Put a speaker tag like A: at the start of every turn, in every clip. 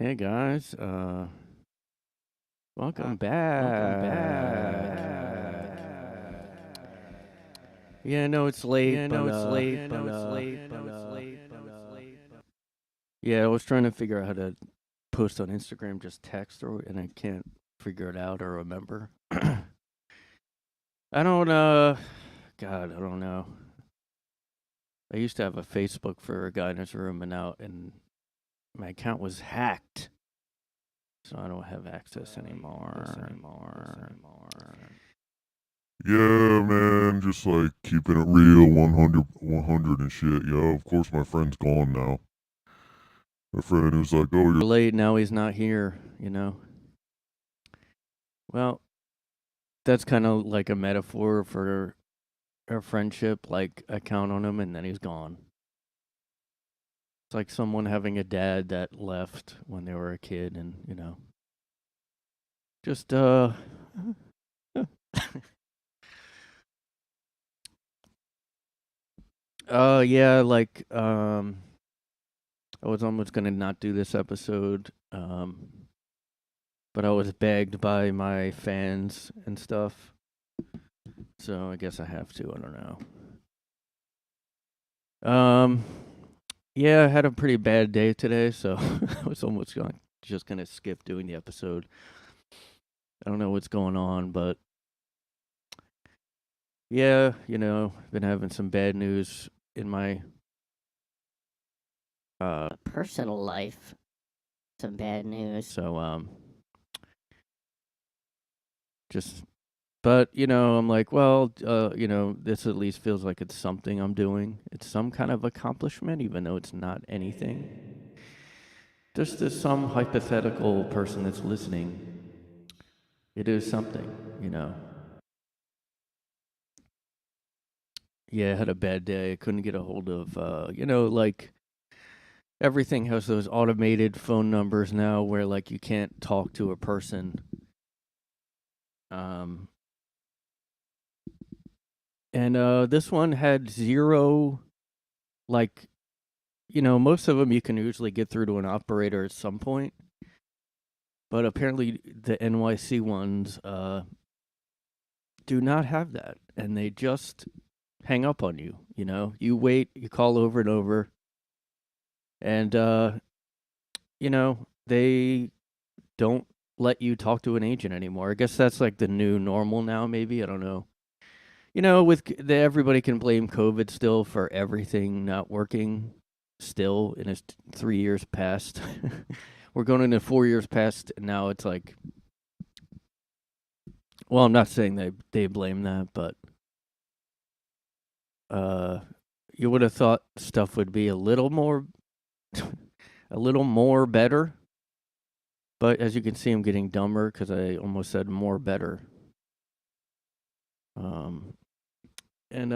A: Hey guys, welcome back. Yeah, I know it's late, yeah, I was trying to figure out how to post on Instagram just text and I can't figure it out or remember. I don't God, I don't know. I used to have a Facebook for a guy in his room and my account was hacked. So I don't have access anymore.
B: Yeah, man, just like keeping it real, 100 and shit. Yeah, of course my friend's gone now. My friend was like, oh, you're
A: Late, now he's not here, you know? Well, that's kind of like a metaphor for our friendship. Like, I count on him and then he's gone. It's like someone having a dad that left when they were a kid and, just, yeah, like, I was almost gonna not do this episode, but I was begged by my fans and stuff. So I guess I have to. I don't know. Yeah, I had a pretty bad day today, so I was almost just gonna skip doing the episode. I don't know what's going on, but yeah, been having some bad news in my
C: personal life. Some bad news.
A: so just but I'm like, well, this at least feels like it's something I'm doing. It's some kind of accomplishment, even though it's not anything. Just as some hypothetical person that's listening, it is something. Yeah, I had a bad day. I couldn't get a hold of, like everything has those automated phone numbers now where like you can't talk to a person. Um, and this one had zero, like, most of them you can usually get through to an operator at some point. But apparently the NYC ones do not have that. And they just hang up on you. You wait, you call over and over. And, they don't let you talk to an agent anymore. I guess that's like the new normal now, maybe. I don't know. Everybody can blame COVID still for everything not working still in its 3 years past. We're going into 4 years past, and now it's like, well, I'm not saying they blame that, but you would have thought stuff would be a little more better. But as you can see, I'm getting dumber because I almost said more better. And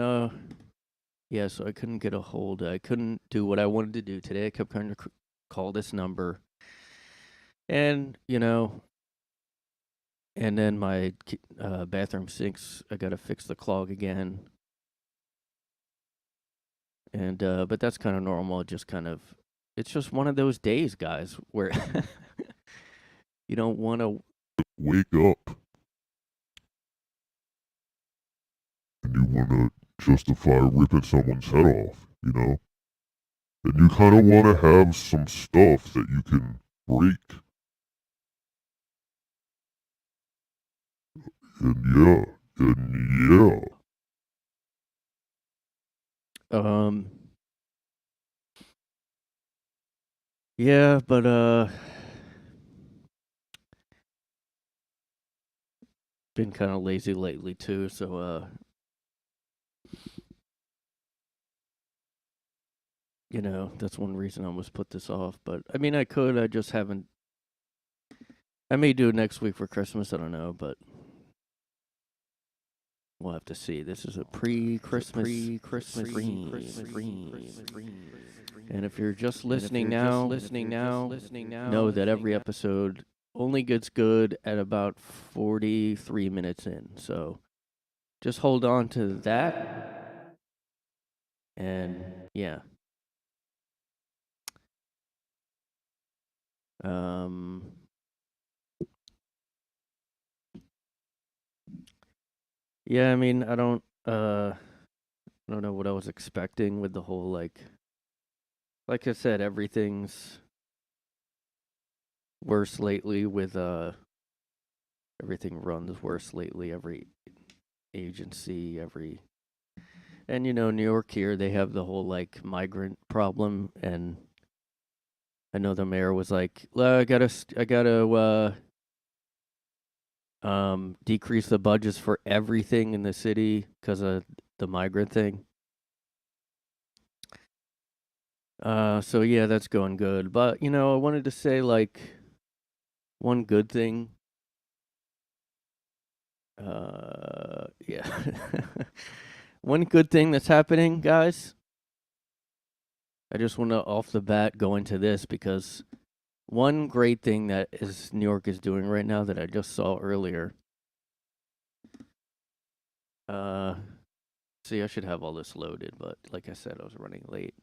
A: yeah, so I couldn't get a hold. I couldn't do what I wanted to do today. I kept trying to call this number, and and then my bathroom sinks. I gotta fix the clog again, and but that's kind of normal. It's just one of those days, guys, where you don't want to
B: wake up and you want to justify ripping someone's head off, And you kind of want to have some stuff that you can break. And yeah.
A: Yeah, but been kind of lazy lately too, so that's one reason I almost put this off. But I mean, I just haven't. I may do it next week for Christmas. I don't know, but we'll have to see. This is a pre-Christmas stream. And if you're just listening now, know that every episode only gets good at about 43 minutes in. So just hold on to that. And yeah. Um, yeah, I mean, I don't know what I was expecting with the whole like I said, everything's worse lately with everything runs worse lately, every agency, and New York here, they have the whole like migrant problem, and I know the mayor was like, I gotta decrease the budgets for everything in the city because of the migrant thing. So yeah, that's going good. But I wanted to say like one good thing. Yeah. One good thing that's happening, guys. I just want to off the bat go into this because one great thing that New York is doing right now that I just saw earlier. See, I should have all this loaded, but like I said, I was running late.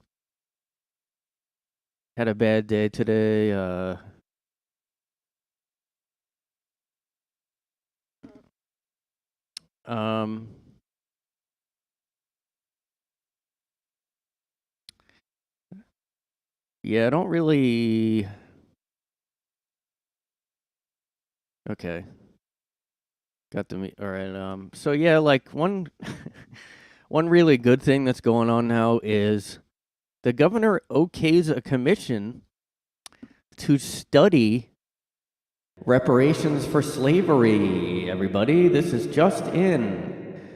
A: Had a bad day today. Yeah, I don't really. Okay. Got the me. All right. So yeah, like one one really good thing that's going on now is the governor okays a commission to study reparations for slavery. Everybody, this is just in.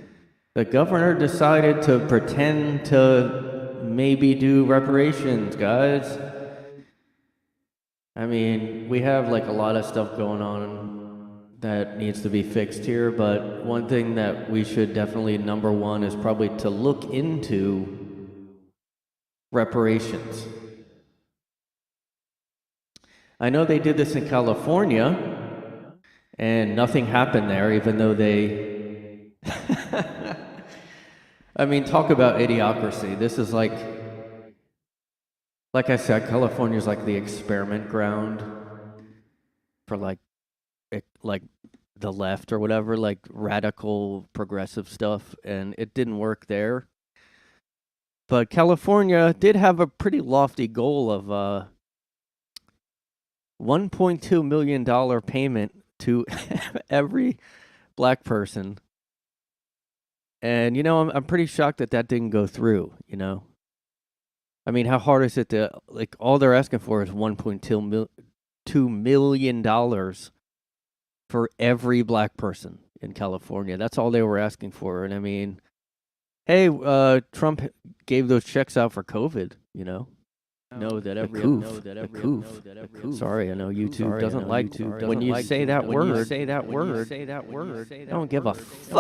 A: The governor decided to pretend to maybe do reparations, guys. I mean, we have like a lot of stuff going on that needs to be fixed here, but one thing that we should definitely, number one, is probably to look into reparations. I know they did this in California, and nothing happened there, even though they. I mean, talk about idiocracy. This is like I said, California is like the experiment ground for like the left or whatever, like radical progressive stuff, and it didn't work there. But California did have a pretty lofty goal of $1.2 million payment to every black person. And I'm pretty shocked that didn't go through. I mean, how hard is it to like? All they're asking for is $1.2 million for every black person in California. That's all they were asking for. And I mean, hey, Trump gave those checks out for COVID. Know that every Sorry, I know YouTube doesn't like to when you say that word. Don't give a fudge.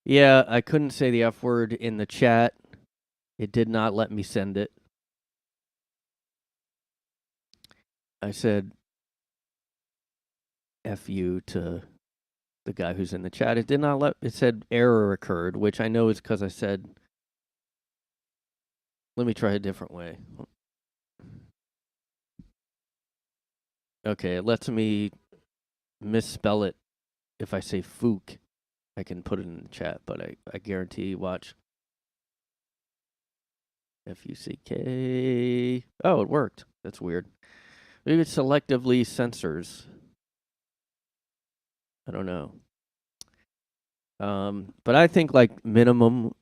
A: Yeah, I couldn't say the F word in the chat. It did not let me send it. I said F you to the guy who's in the chat. It did not let. It said error occurred, which I know is because I said. Let me try a different way. Okay, it lets me misspell it if I say fook. I can put it in the chat, but I guarantee, watch. Fuck. Oh, it worked. That's weird. Maybe it selectively censors. I don't know. But I think like minimum,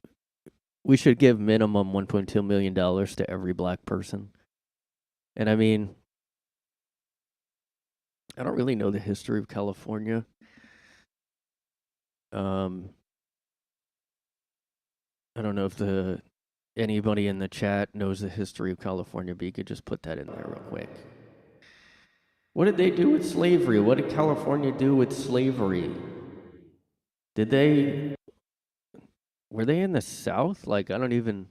A: we should give minimum $1.2 million to every black person. And I mean, I don't really know the history of California. I don't know if anybody in the chat knows the history of California, but you could just put that in there real quick. What did they do with slavery? What did California do with slavery? Were they in the South? Like, I don't even.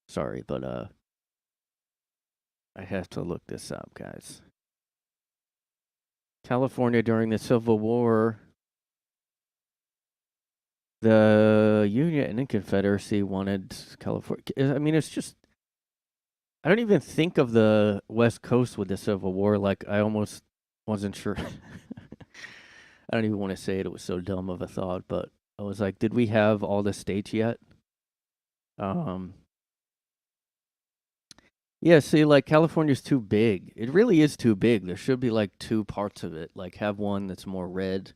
A: Sorry, but I have to look this up, guys. California during the Civil War. The Union and Confederacy wanted California. I mean, it's just I don't even think of the West Coast with the Civil War. Like I almost wasn't sure. I don't even want to say it. It was so dumb of a thought, but I was like, did we have all the states yet? Yeah, see, like California's too big. It really is too big. There should be like two parts of it. Like have one that's more red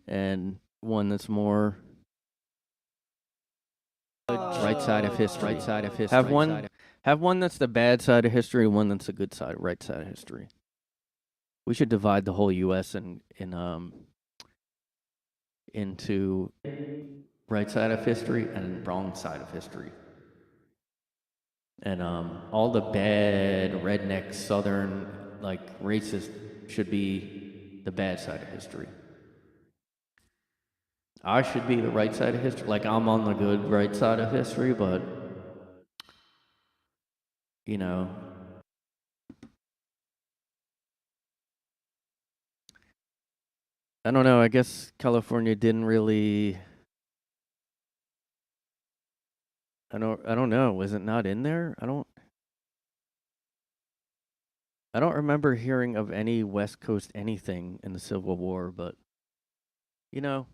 A: and one that's more right side of history. Right side of history. Have one that's the bad side of history, one that's the good side, right side of history. We should divide the whole U.S. into right side of history and wrong side of history. And all the bad redneck southern like racist should be the bad side of history. I should be the right side of history. Like I'm on the good right side of history, but you know, I don't know. I guess California didn't really. I don't know. Was it not in there? I don't remember hearing of any West Coast anything in the Civil War, but you know,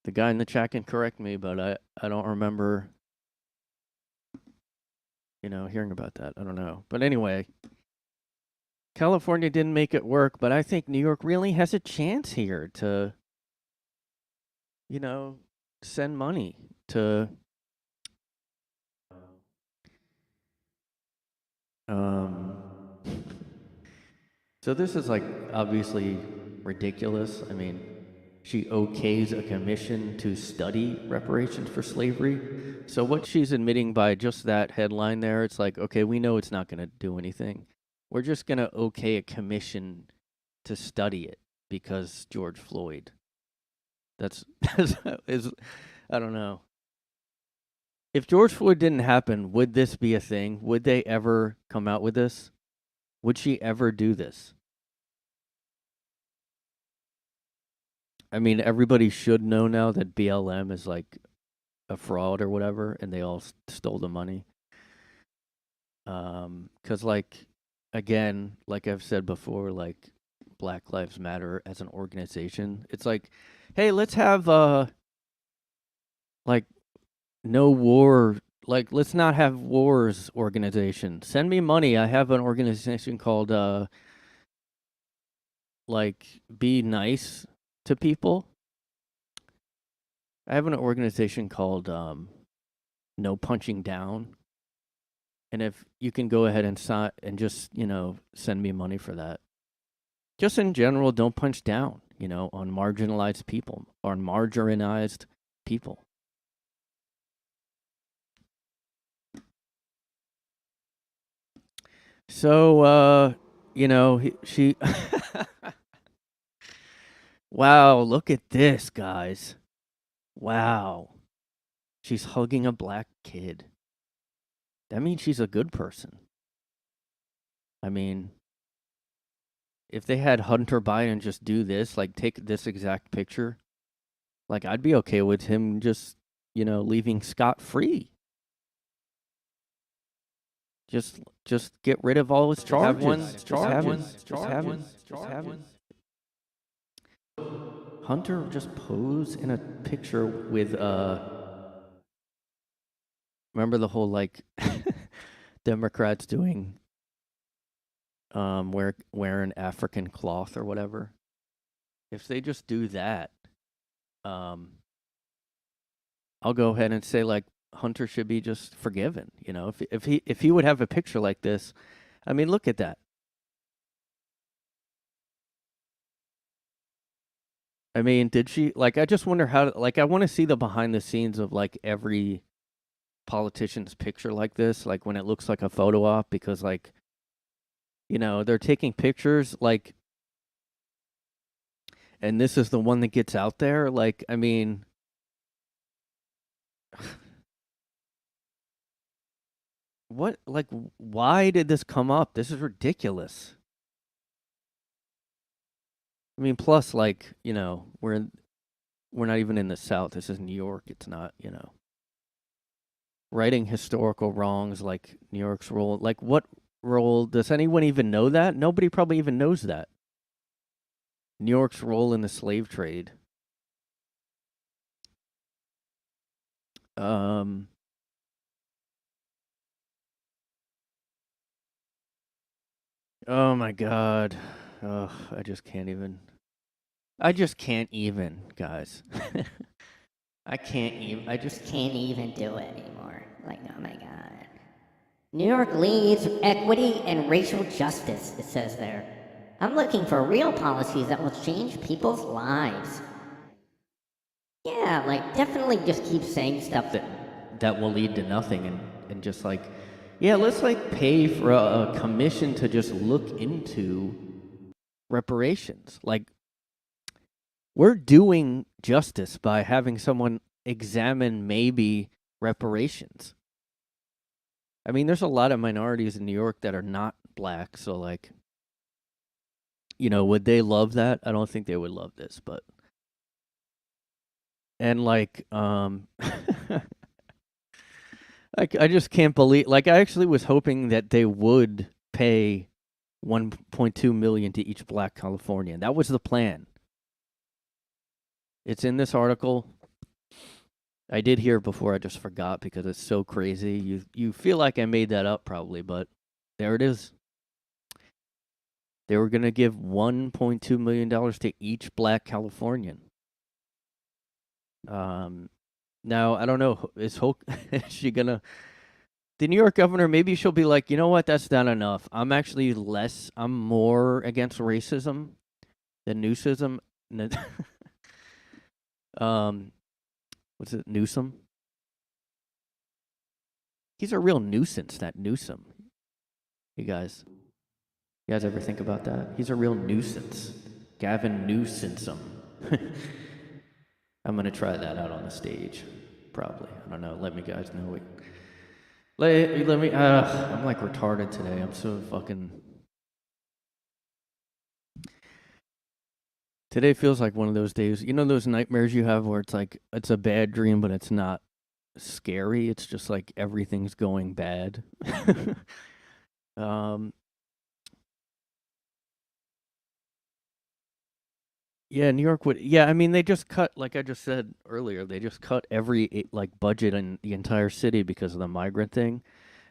A: the guy in the chat can correct me, but I don't remember, hearing about that. I don't know. But anyway, California didn't make it work, but I think New York really has a chance here to, send money to so this is like obviously ridiculous. I mean, she okays a commission to study reparations for slavery. So what she's admitting by just that headline there, it's like, okay, we know it's not going to do anything. We're just going to okay a commission to study it because George Floyd. That's I don't know. If George Floyd didn't happen, would this be a thing? Would they ever come out with this? Would she ever do this? I mean, everybody should know now that BLM is like a fraud or whatever, and they all stole the money. 'Cause like, again, like I've said before, like Black Lives Matter as an organization, it's like, hey, let's have like no war, like let's not have wars organization. Send me money. I have an organization called like Be Nice to People. I have an organization called No Punching Down. And if you can go ahead and just, send me money for that. Just in general, don't punch down, on marginalized people or marginalized people. So, she. Wow, look at this, guys. Wow. She's hugging a black kid. That means she's a good person. I mean, if they had Hunter Biden just do this, like take this exact picture, like I'd be okay with him just, leaving scot-free. Just get rid of all his charges. Just have one. Hunter just pose in a picture with remember the whole like Democrats doing wearing African cloth or whatever. If they just do that, I'll go ahead and say like Hunter should be just forgiven. If he would have a picture like this, I mean, look at that. I mean, did she like? I just wonder how. Like, I want to see the behind the scenes of like every politician's picture like this, like when it looks like a photo op, because like, they're taking pictures like, and this is the one that gets out there. Like, I mean, what? Like, why did this come up? This is ridiculous. I mean, plus, like, we're not even in the South. This is New York. It's not, righting historical wrongs like New York's role. Like, what role does anyone even know that? Nobody probably even knows that. New York's role in the slave trade. Oh my God. Oh, I just can't even, guys. I can't even. I just
C: Can't even do it anymore. Like, oh my god. New York leads equity and racial justice, it says there. I'm looking for real policies that will change people's lives. Yeah, like, definitely just keep saying stuff
A: that will lead to nothing, and just like, yeah, let's like pay for a commission to just look into reparations. Like, we're doing justice by having someone examine maybe reparations. I mean, there's a lot of minorities in New York that are not black, so like, would they love that? I don't think they would love this, but and like I just can't believe, like, I actually was hoping that they would pay 1.2 million to each black Californian. That was the plan. It's in this article. I did hear it before, I just forgot because it's so crazy. You feel like I made that up probably, but there it is. They were going to give $1.2 million to each black Californian. Now, I don't know, is she going to, the New York governor, maybe she'll be like, you know what, that's not enough. I'm more against racism than Newsism. What's it, Newsom? He's a real nuisance, that Newsom. You guys ever think about that? He's a real nuisance. Gavin Newsom. I'm gonna try that out on the stage, probably. I don't know. Let me guys know. Let me. I'm like retarded today. I'm so fucking. Today feels like one of those days. You know those nightmares you have where it's like it's a bad dream, but it's not scary. It's just like everything's going bad. Yeah, New York would. Yeah, I mean, they just cut, like I just said earlier, they just cut every like budget in the entire city because of the migrant thing.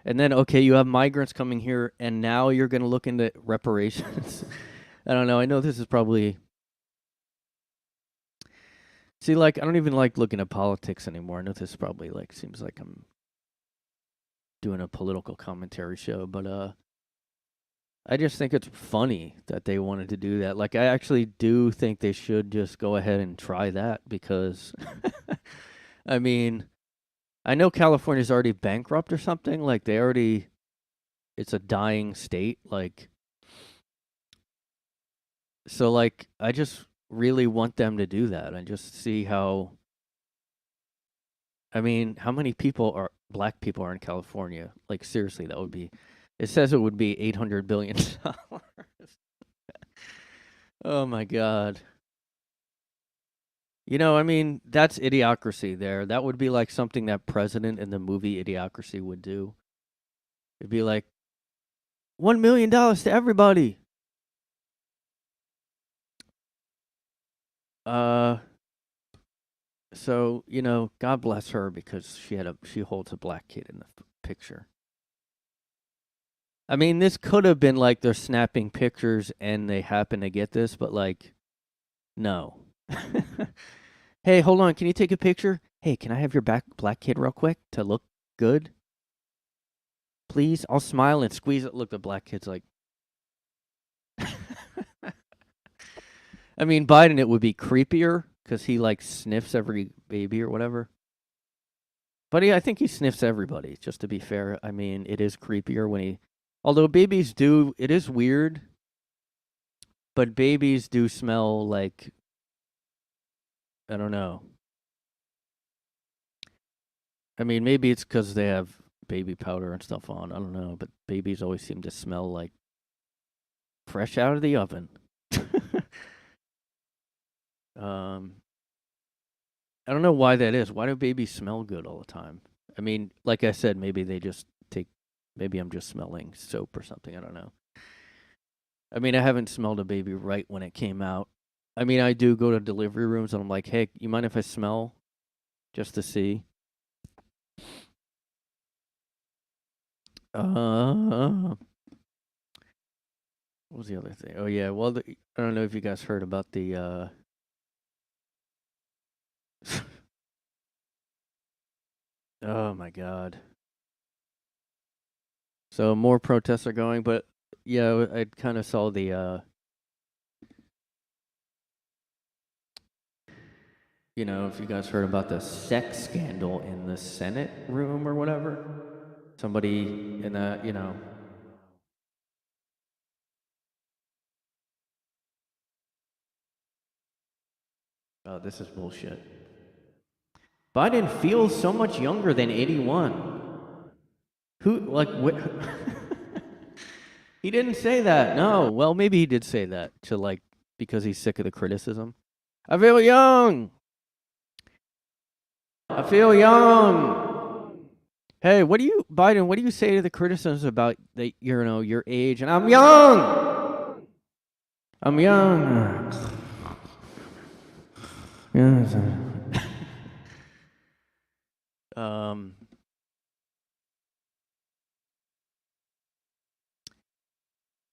A: And then, okay, you have migrants coming here, and now you're going to look into reparations. I don't know. I know this is probably. See, like, I don't even like looking at politics anymore. I know this probably like seems like I'm doing a political commentary show, but I just think it's funny that they wanted to do that. Like, I actually do think they should just go ahead and try that because, I mean, I know California's already bankrupt or something. Like, it's a dying state. Like, so, like, I just really want them to do that and just see how, I mean, how many black people are in California? Like, seriously, that would be, it says it would be $800 billion. Oh my God. I mean, that's Idiocracy there. That would be like something that president in the movie Idiocracy would do. It'd be like, $1 million to everybody. So, God bless her because she holds a black kid in the picture. I mean, this could have been like they're snapping pictures and they happen to get this, but like, no. Hey, hold on. Can you take a picture? Hey, can I have your black kid real quick to look good? Please? I'll smile and squeeze it. Look, the black kid's like. I mean, Biden, it would be creepier because he like sniffs every baby or whatever. But I think he sniffs everybody, just to be fair. I mean, it is creepier when although babies do, it is weird, but babies do smell like, I don't know. I mean, maybe it's because they have baby powder and stuff on. I don't know, but babies always seem to smell like fresh out of the oven. I don't know why that is. Why do babies smell good all the time? I mean, like I said, maybe they just take. Maybe I'm just smelling soap or something. I don't know. I mean, I haven't smelled a baby right when it came out. I mean, I do go to delivery rooms and I'm like, hey, you mind if I smell? Just to see. What was the other thing? Oh, yeah. Well, I don't know if you guys heard about the. Oh, my God. So more protests are going, but yeah, I kind of saw the. You know, if you guys heard about the sex scandal in the Senate room or whatever, somebody in that, you know. Oh, this is bullshit. Biden feels so much younger than 81. Who, like, what? He didn't say that, no. Well, maybe he did say that to, like, because he's sick of the criticism. I feel young. I feel young. Hey, Biden, what do you say to the criticisms about that, you know, your age? And I'm young. I'm young. Yes.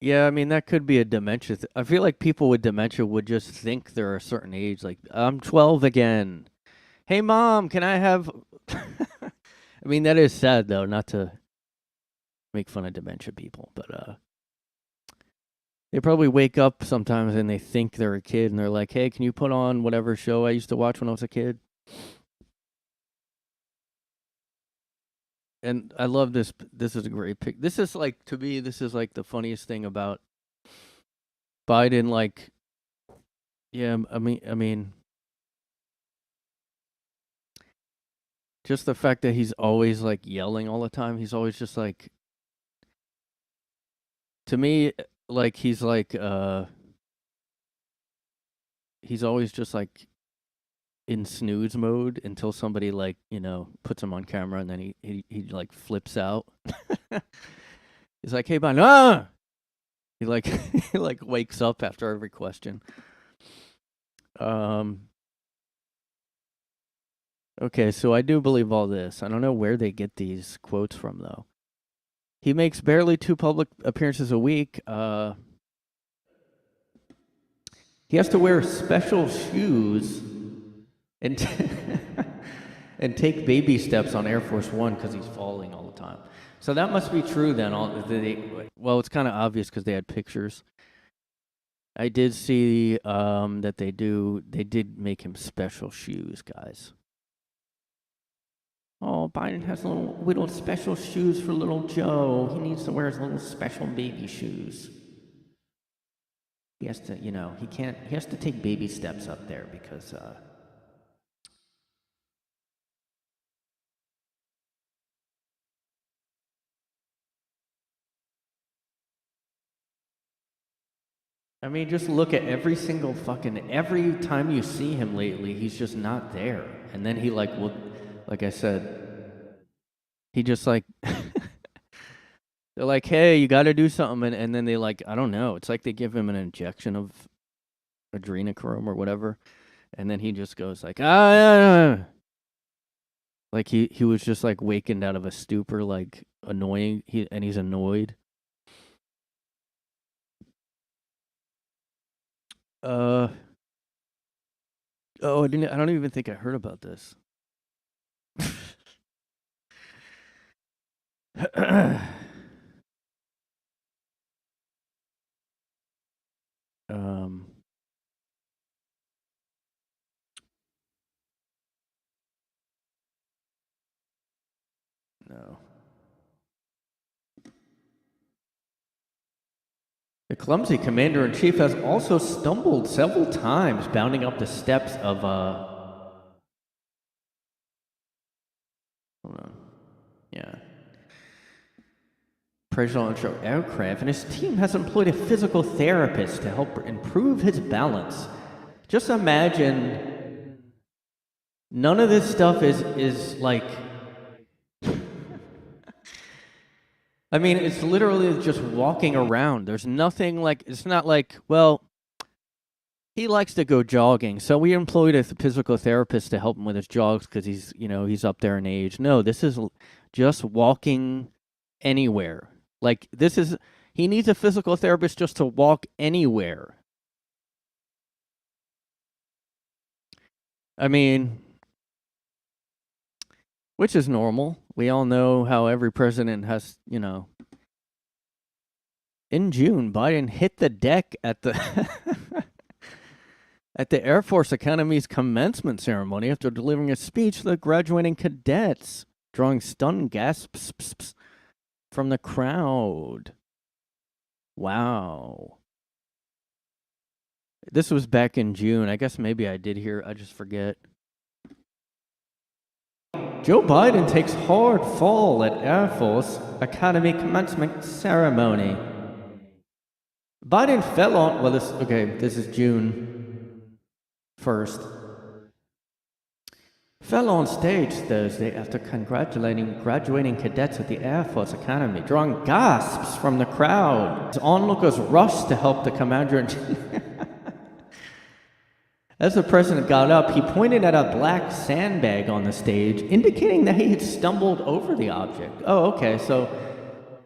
A: Yeah, I mean that could be a dementia. I feel like people with dementia would just think they're a certain age. Like I'm 12 again. Hey, mom, can I have? I mean that is sad though, not to make fun of dementia people, but they probably wake up sometimes and they think they're a kid, and they're like, "Hey, can you put on whatever show I used to watch when I was a kid?" And I love this. This is a great pic. This is like, to me, this is like the funniest thing about Biden. Like, yeah, I mean, just the fact that he's always like yelling all the time. He's always just like, to me, like he's always just like in snooze mode until somebody, like, you know, puts him on camera, and then he like flips out. He's like, "Hey, Biden, ah!" He like he like wakes up after every question. Okay, so I do believe all this. I don't know where they get these quotes from though. He makes barely 2 public appearances a week. He has to wear special shoes and and take baby steps on Air Force One because he's falling all the time. So that must be true then. Well, it's kind of obvious because they had pictures. I did see that they did make him special shoes, guys. Oh, Biden has little special shoes for little Joe. He needs to wear his little special baby shoes. He has to, you know, he has to take baby steps up there because I mean, just look at every time you see him lately, he's just not there. And then he like I said, he just like they're like, "Hey, you got to do something," and then they like, I don't know. It's like they give him an injection of adrenochrome or whatever, and then he just goes like, "Ah." Like he was just like wakened out of a stupor, like annoying. He's annoyed. Oh, I don't even think I heard about this. No. The clumsy commander-in-chief has also stumbled several times bounding up the steps of hold on. Yeah. Presidential aircraft, and his team has employed a physical therapist to help improve his balance. just imagine none of this stuff is like, I mean, it's literally just walking around. There's nothing like, it's not like, well, he likes to go jogging, so we employed a physical therapist to help him with his jogs because he's, he's up there in age. No, this is just walking anywhere. Like, he needs a physical therapist just to walk anywhere. I mean, which is normal. We all know how every president has, In June, Biden hit the deck at the at the Air Force Academy's commencement ceremony after delivering a speech to the graduating cadets, drawing stunned gasps from the crowd. Wow. This was back in June. I guess maybe I did hear. I just forget. Joe Biden takes hard fall at Air Force Academy commencement ceremony. Biden fell on, well, this is June 1st. Fell on stage Thursday after congratulating graduating cadets at the Air Force Academy, drawing gasps from the crowd. As onlookers rushed to help the commander-in-chief. As the president got up, he pointed at a black sandbag on the stage, indicating that he had stumbled over the object. Oh, okay, so,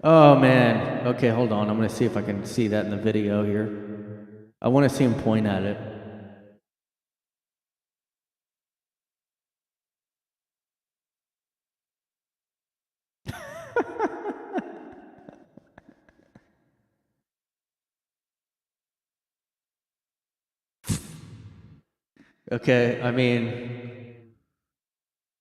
A: oh man. Okay, hold on. I'm going to see if I can see that in the video here. I want to see him point at it. Okay, I mean,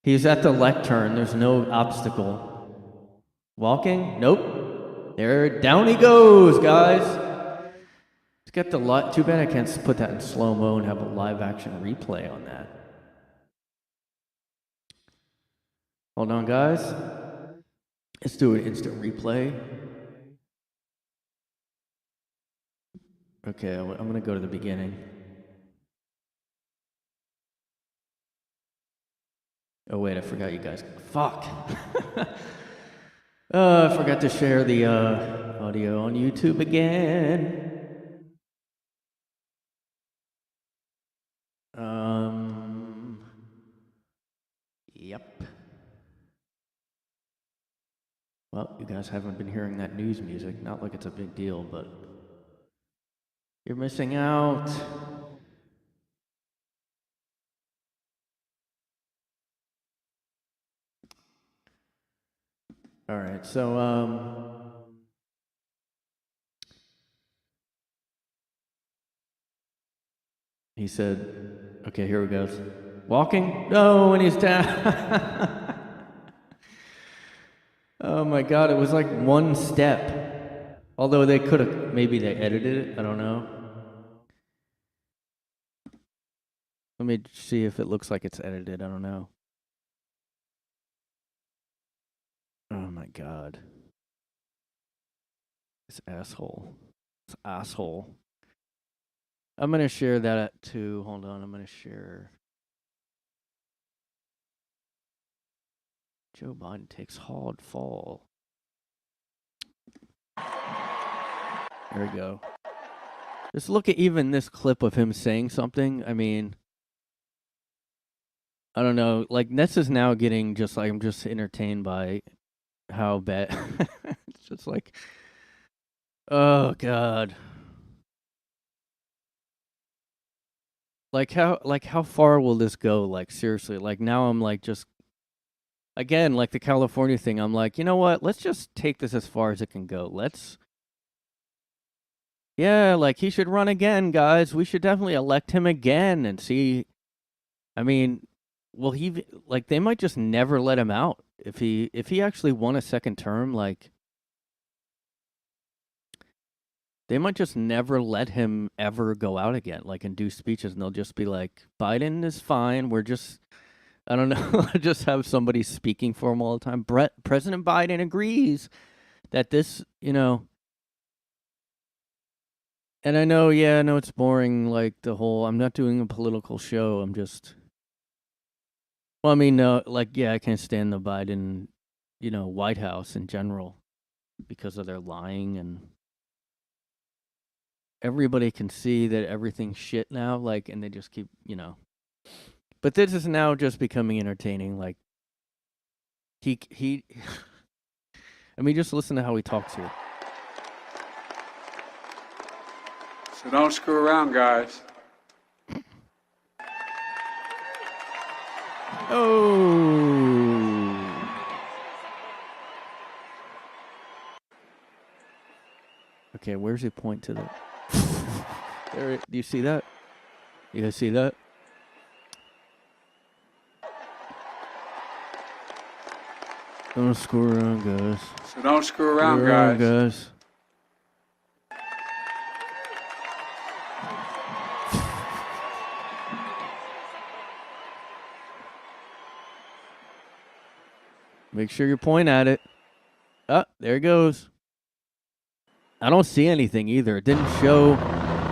A: he's at the lectern. There's no obstacle. Walking? Nope. There, down he goes, guys. Let's get the light. Too bad I can't put that in slow-mo and have a live-action replay on that. Hold on, guys. Let's do an instant replay. Okay, I'm going to go to the beginning. Oh, wait, I forgot you guys. Fuck. I forgot to share the audio on YouTube again. Yep. Well, you guys haven't been hearing that news music. Not like it's a big deal, but you're missing out. All right, so he said, okay, here we go. Walking? No, and he's down. Oh my God, it was like one step. Although they could have, maybe they edited it, I don't know. Let me see if it looks like it's edited, I don't know. Oh my God. This asshole. This asshole. I'm going to share that too. Hold on, I'm going to share. Joe Biden takes hard fall. There we go. Just look at even this clip of him saying something. I mean, I don't know. Like, this is now getting just like, I'm just entertained by how bad. It's just like, oh God. Like how far will this go? Like, seriously, like now I'm like just, again, like the California thing, I'm like, you know what? Let's just take this as far as it can go. Yeah, like he should run again, guys. We should definitely elect him again and see. I mean, like they might just never let him out if he actually won a second term. Like they might just never let him ever go out again, like and do speeches, and they'll just be like, Biden is fine. We're just, I don't know, just have somebody speaking for him all the time. President Biden agrees that this, And I know, yeah, I know it's boring, like, the whole, I'm not doing a political show, I'm just, well, I mean, like, yeah, I can't stand the Biden, White House in general because of their lying, and everybody can see that everything's shit now, like, and they just keep, But this is now just becoming entertaining, like, he I mean, just listen to how he talks here.
D: So don't screw around, guys.
A: Oh. Okay, where's he point to the? There, do you see that? You guys see that? Don't screw around, guys.
D: So don't screw around,
A: Screw around,
D: guys.
A: guys. Make sure you point at it. Ah, there it goes. I don't see anything either. It didn't show.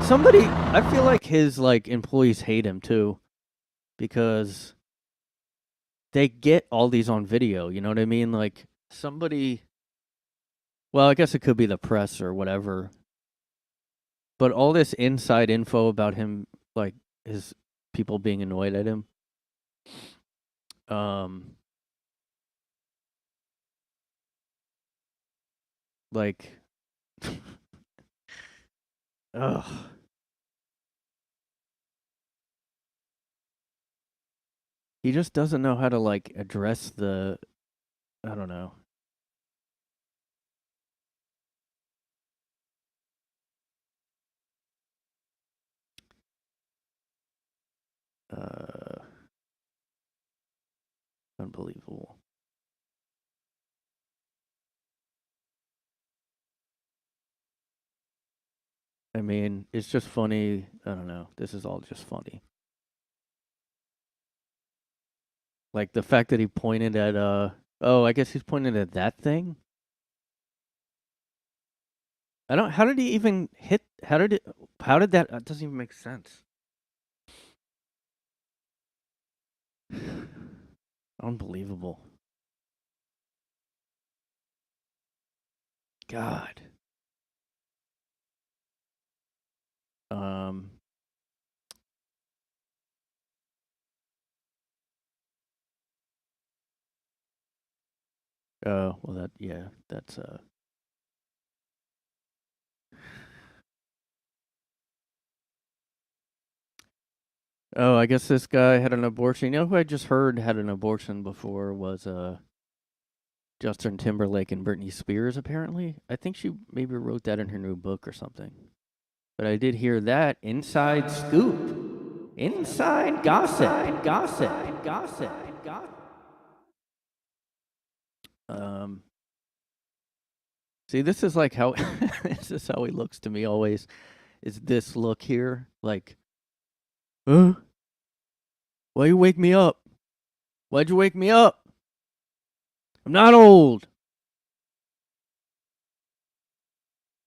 A: Somebody, I feel like his employees hate him too, because they get all these on video. You know what I mean? Like somebody. Well, I guess it could be the press or whatever. But all this inside info about him, like his people being annoyed at him. Like, ugh. He just doesn't know how to address the, I don't know. Unbelievable. I mean, it's just funny. I don't know. This is all just funny. Like the fact that he pointed at oh, I guess he's pointing at that thing. I don't. How did he even hit? How did that doesn't even make sense. Unbelievable. God. Oh, well that's Oh, I guess this guy had an abortion. You know who I just heard had an abortion before was Justin Timberlake and Britney Spears, apparently. I think she maybe wrote that in her new book or something. But I did hear that inside scoop. Inside gossip. Gossip. See, this is like how this is how he looks to me always. Is this look here? Like, huh? Why you wake me up? Why'd you wake me up? I'm not old.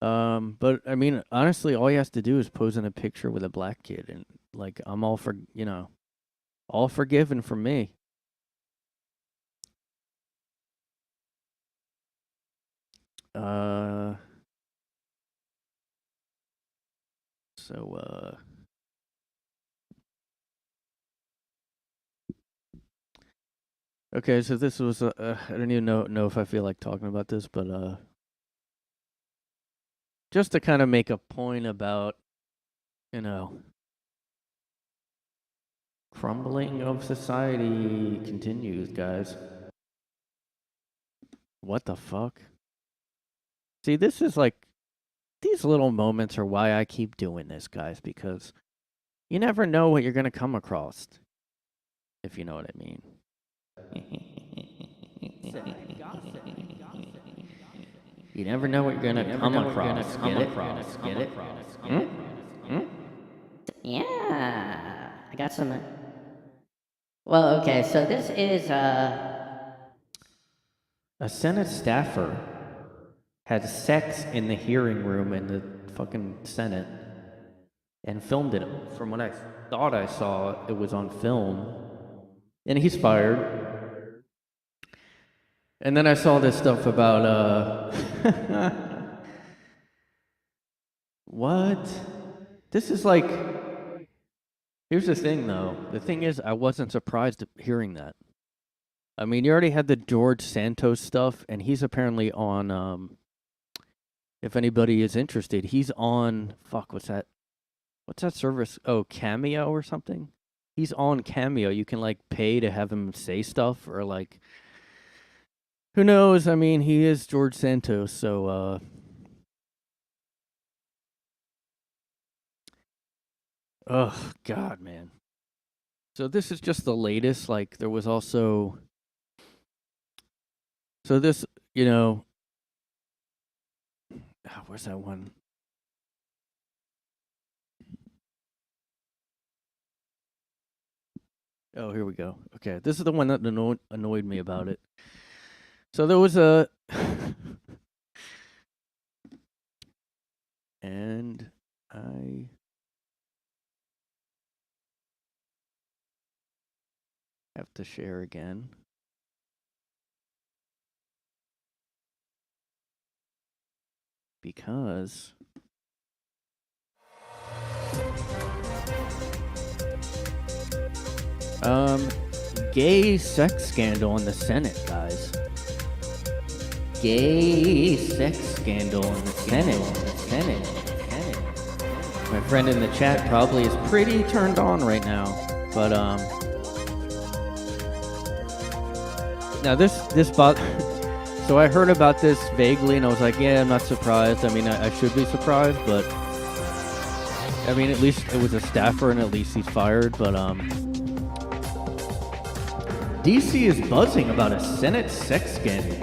A: But I mean, honestly, all he has to do is pose in a picture with a black kid, and like, I'm all for, all forgiven from me. So, okay, so this was, I don't even know if I feel like talking about this, but, just to kind of make a point about, crumbling of society continues, guys. What the fuck? See, this is these little moments are why I keep doing this, guys, because you never know what you're going to come across, if you know what I mean. You never know what you're going to come across. Get it?
C: Yeah, I got some. Well, okay, so this is
A: A Senate staffer had sex in the hearing room in the fucking Senate. and filmed it. From what I thought I saw, it was on film. And he's fired. And then I saw this stuff about, what? This is like, here's the thing though. The thing is, I wasn't surprised hearing that. I mean, you already had the George Santos stuff, and he's apparently on, if anybody is interested, he's on, what's that service? Oh, Cameo or something? He's on Cameo. You can, like, pay to have him say stuff, or, like, who knows? I mean, he is George Santos, so, oh, God, man. So this is just the latest. Like, there was also... So this, you know... where's that one? Oh, here we go. Okay, this is the one that annoyed me about it. So there was a... and I... have to share again. Because... gay sex scandal in the Senate, guys. Gay sex scandal in the Senate. My friend in the chat probably is pretty turned on right now, but now this so I heard about this vaguely, and I was like, yeah, I'm not surprised. I mean, I should be surprised, but I mean, at least it was a staffer, and at least he's fired. But DC is buzzing about a Senate sex scandal.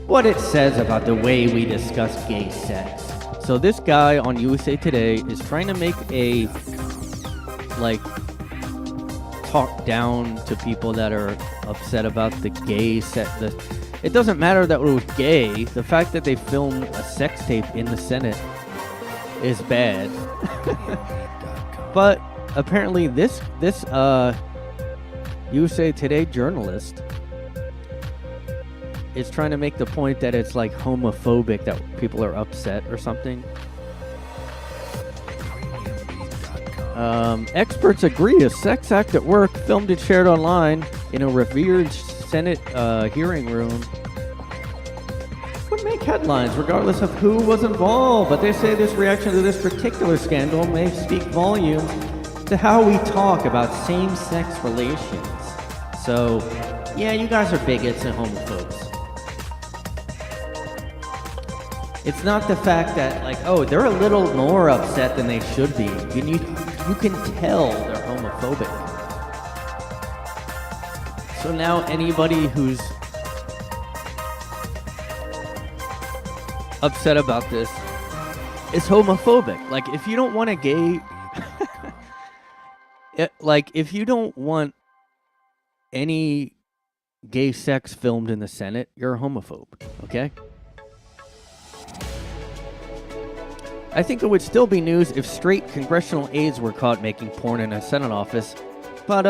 A: What it says about the way we discuss gay sex. So this guy on USA Today is trying to make a, like, talk down to people that are upset about the gay sex. It doesn't matter that it was gay. The fact that they filmed a sex tape in the Senate is bad. But apparently this USA Today journalist is trying to make the point that it's like homophobic, that people are upset or something. Experts agree a sex act at work filmed and shared online in a revered Senate hearing room would make headlines regardless of who was involved, but they say this reaction to this particular scandal may speak volumes to how we talk about same-sex relations. So, yeah, you guys are bigots and homophobes. It's not the fact that, like, oh, they're a little more upset than they should be. You can tell they're homophobic. So now anybody who's upset about this is homophobic. Like, if you don't want a gay... if you don't want any gay sex filmed in the Senate, you're a homophobe, okay? I think it would still be news if straight congressional aides were caught making porn in a Senate office, but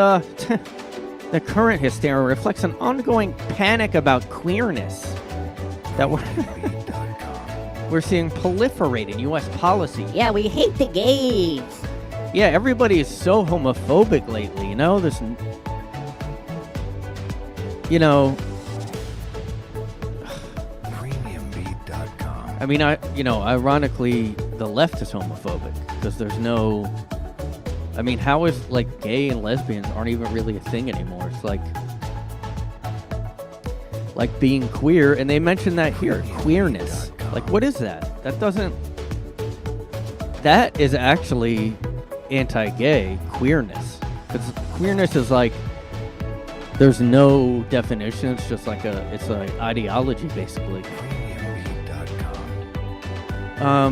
A: the current hysteria reflects an ongoing panic about queerness that we're seeing proliferate in U.S. policy.
C: Yeah, we hate the gays.
A: Yeah, everybody is so homophobic lately, you know? This, you know... I mean, ironically, the left is homophobic because there's no... I mean, how is, like, gay and lesbians aren't even really a thing anymore? It's like being queer, and they mention that here, queerness. Like, what is that? That doesn't... That is actually anti-gay, queerness. Because queerness is like, there's no definition, it's just like it's an ideology, basically.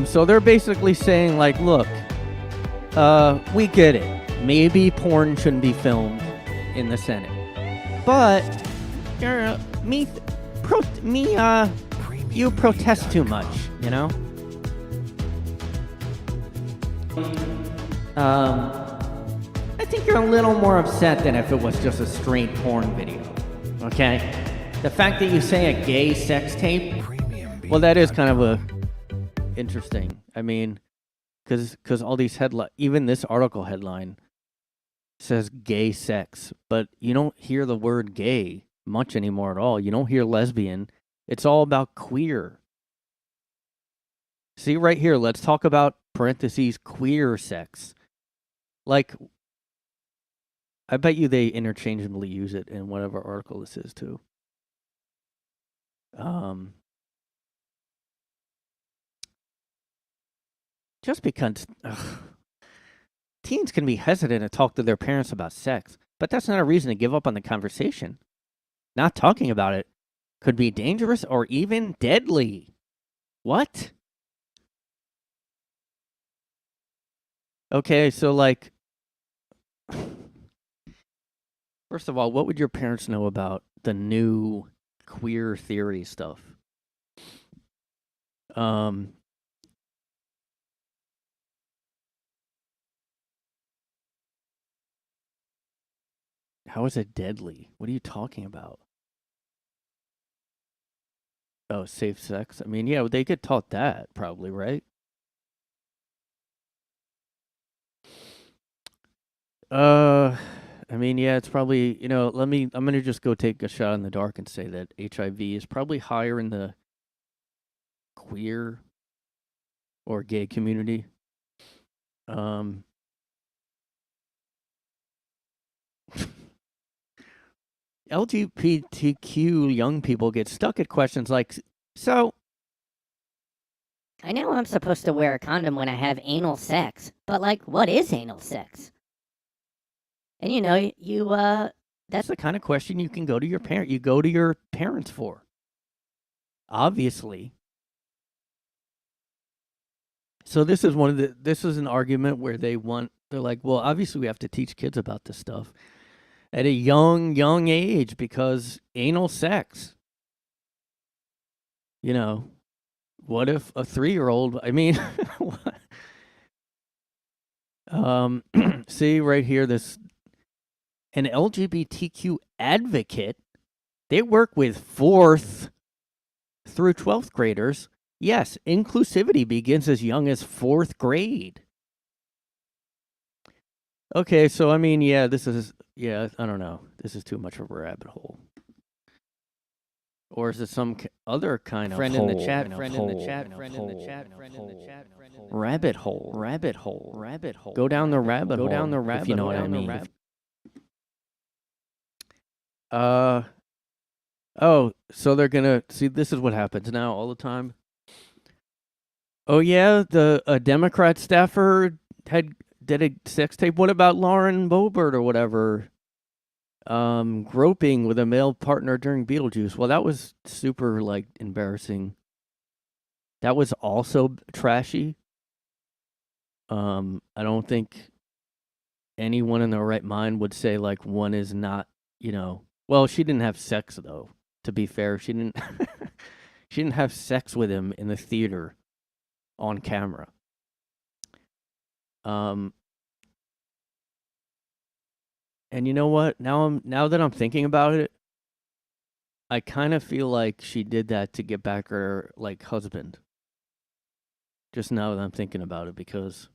A: So they're basically saying, like, look, we get it. Maybe porn shouldn't be filmed in the Senate. But, you protest too much, you know? I think you're a little more upset than if it was just a straight porn video. Okay? The fact that you say a gay sex tape, well, that is kind of a interesting. I mean, because all these headlines, even this article headline says gay sex, but you don't hear the word gay much anymore at all. You don't hear lesbian. It's all about queer. See right here, let's talk about parentheses queer sex. Like, I bet you they interchangeably use it in whatever article this is too. Just because teens can be hesitant to talk to their parents about sex, but that's not a reason to give up on the conversation. Not talking about it could be dangerous or even deadly. What? Okay, so like, first of all, what would your parents know about the new queer theory stuff? How is it deadly? What are you talking about? Oh, safe sex? I mean, yeah, they get taught that probably, right? I mean, yeah, it's probably, I'm going to just go take a shot in the dark and say that HIV is probably higher in the queer or gay community. LGBTQ young people get stuck at questions like, so,
C: I know I'm supposed to wear a condom when I have anal sex, but like, what is anal sex? And
A: that's the kind of question you can go to your parent. You go to your parents for. Obviously. So this is this is an argument where they're like, well, obviously we have to teach kids about this stuff at a young age because anal sex. What if a 3-year-old, I mean, see right here, an LGBTQ advocate, they work with 4th through 12th graders. Yes, inclusivity begins as young as 4th grade. Okay, so I mean, I don't know. This is too much of a rabbit hole. Or is it some other kind of
E: friend
A: hole?
E: in the chat,
A: Rabbit hole. Go down the rabbit hole. If you know what I mean. Oh, so they're gonna see. This is what happens now all the time. Oh yeah, a Democrat staffer did a sex tape. What about Lauren Boebert or whatever? Groping with a male partner during Beetlejuice. Well, that was super embarrassing. That was also trashy. I don't think anyone in their right mind would say one is not, Well, she didn't have sex though. To be fair, she didn't. She didn't have sex with him in the theater, on camera. And you know what? Now that I'm thinking about it, I kind of feel like she did that to get back her husband. Just now that I'm thinking about it, because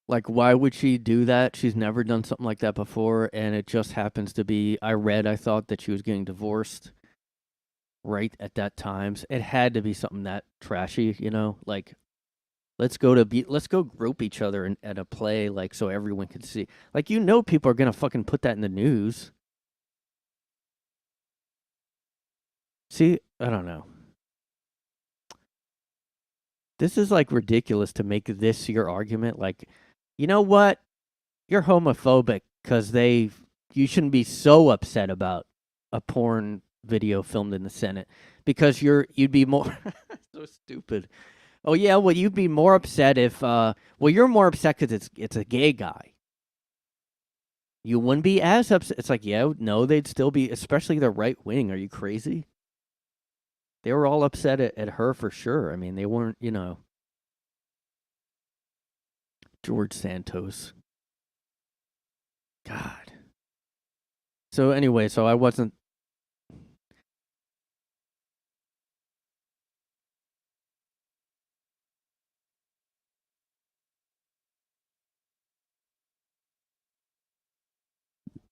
A: why would she do that? She's never done something like that before, and it just happens to be. I thought that she was getting divorced right at that time. So it had to be something that trashy, let's go grope each other at a play, so everyone can see. People are gonna fucking put that in the news. See, I don't know. This is ridiculous to make this your argument. You know what? You're homophobic because you shouldn't be so upset about a porn video filmed in the Senate because you'd be more so stupid. Oh yeah, well you'd be more upset if you're more upset because it's a gay guy. You wouldn't be as upset. It's no, they'd still be, especially the right wing. Are you crazy? They were all upset at her for sure. I mean, they weren't, George Santos. God. So anyway, so I wasn't.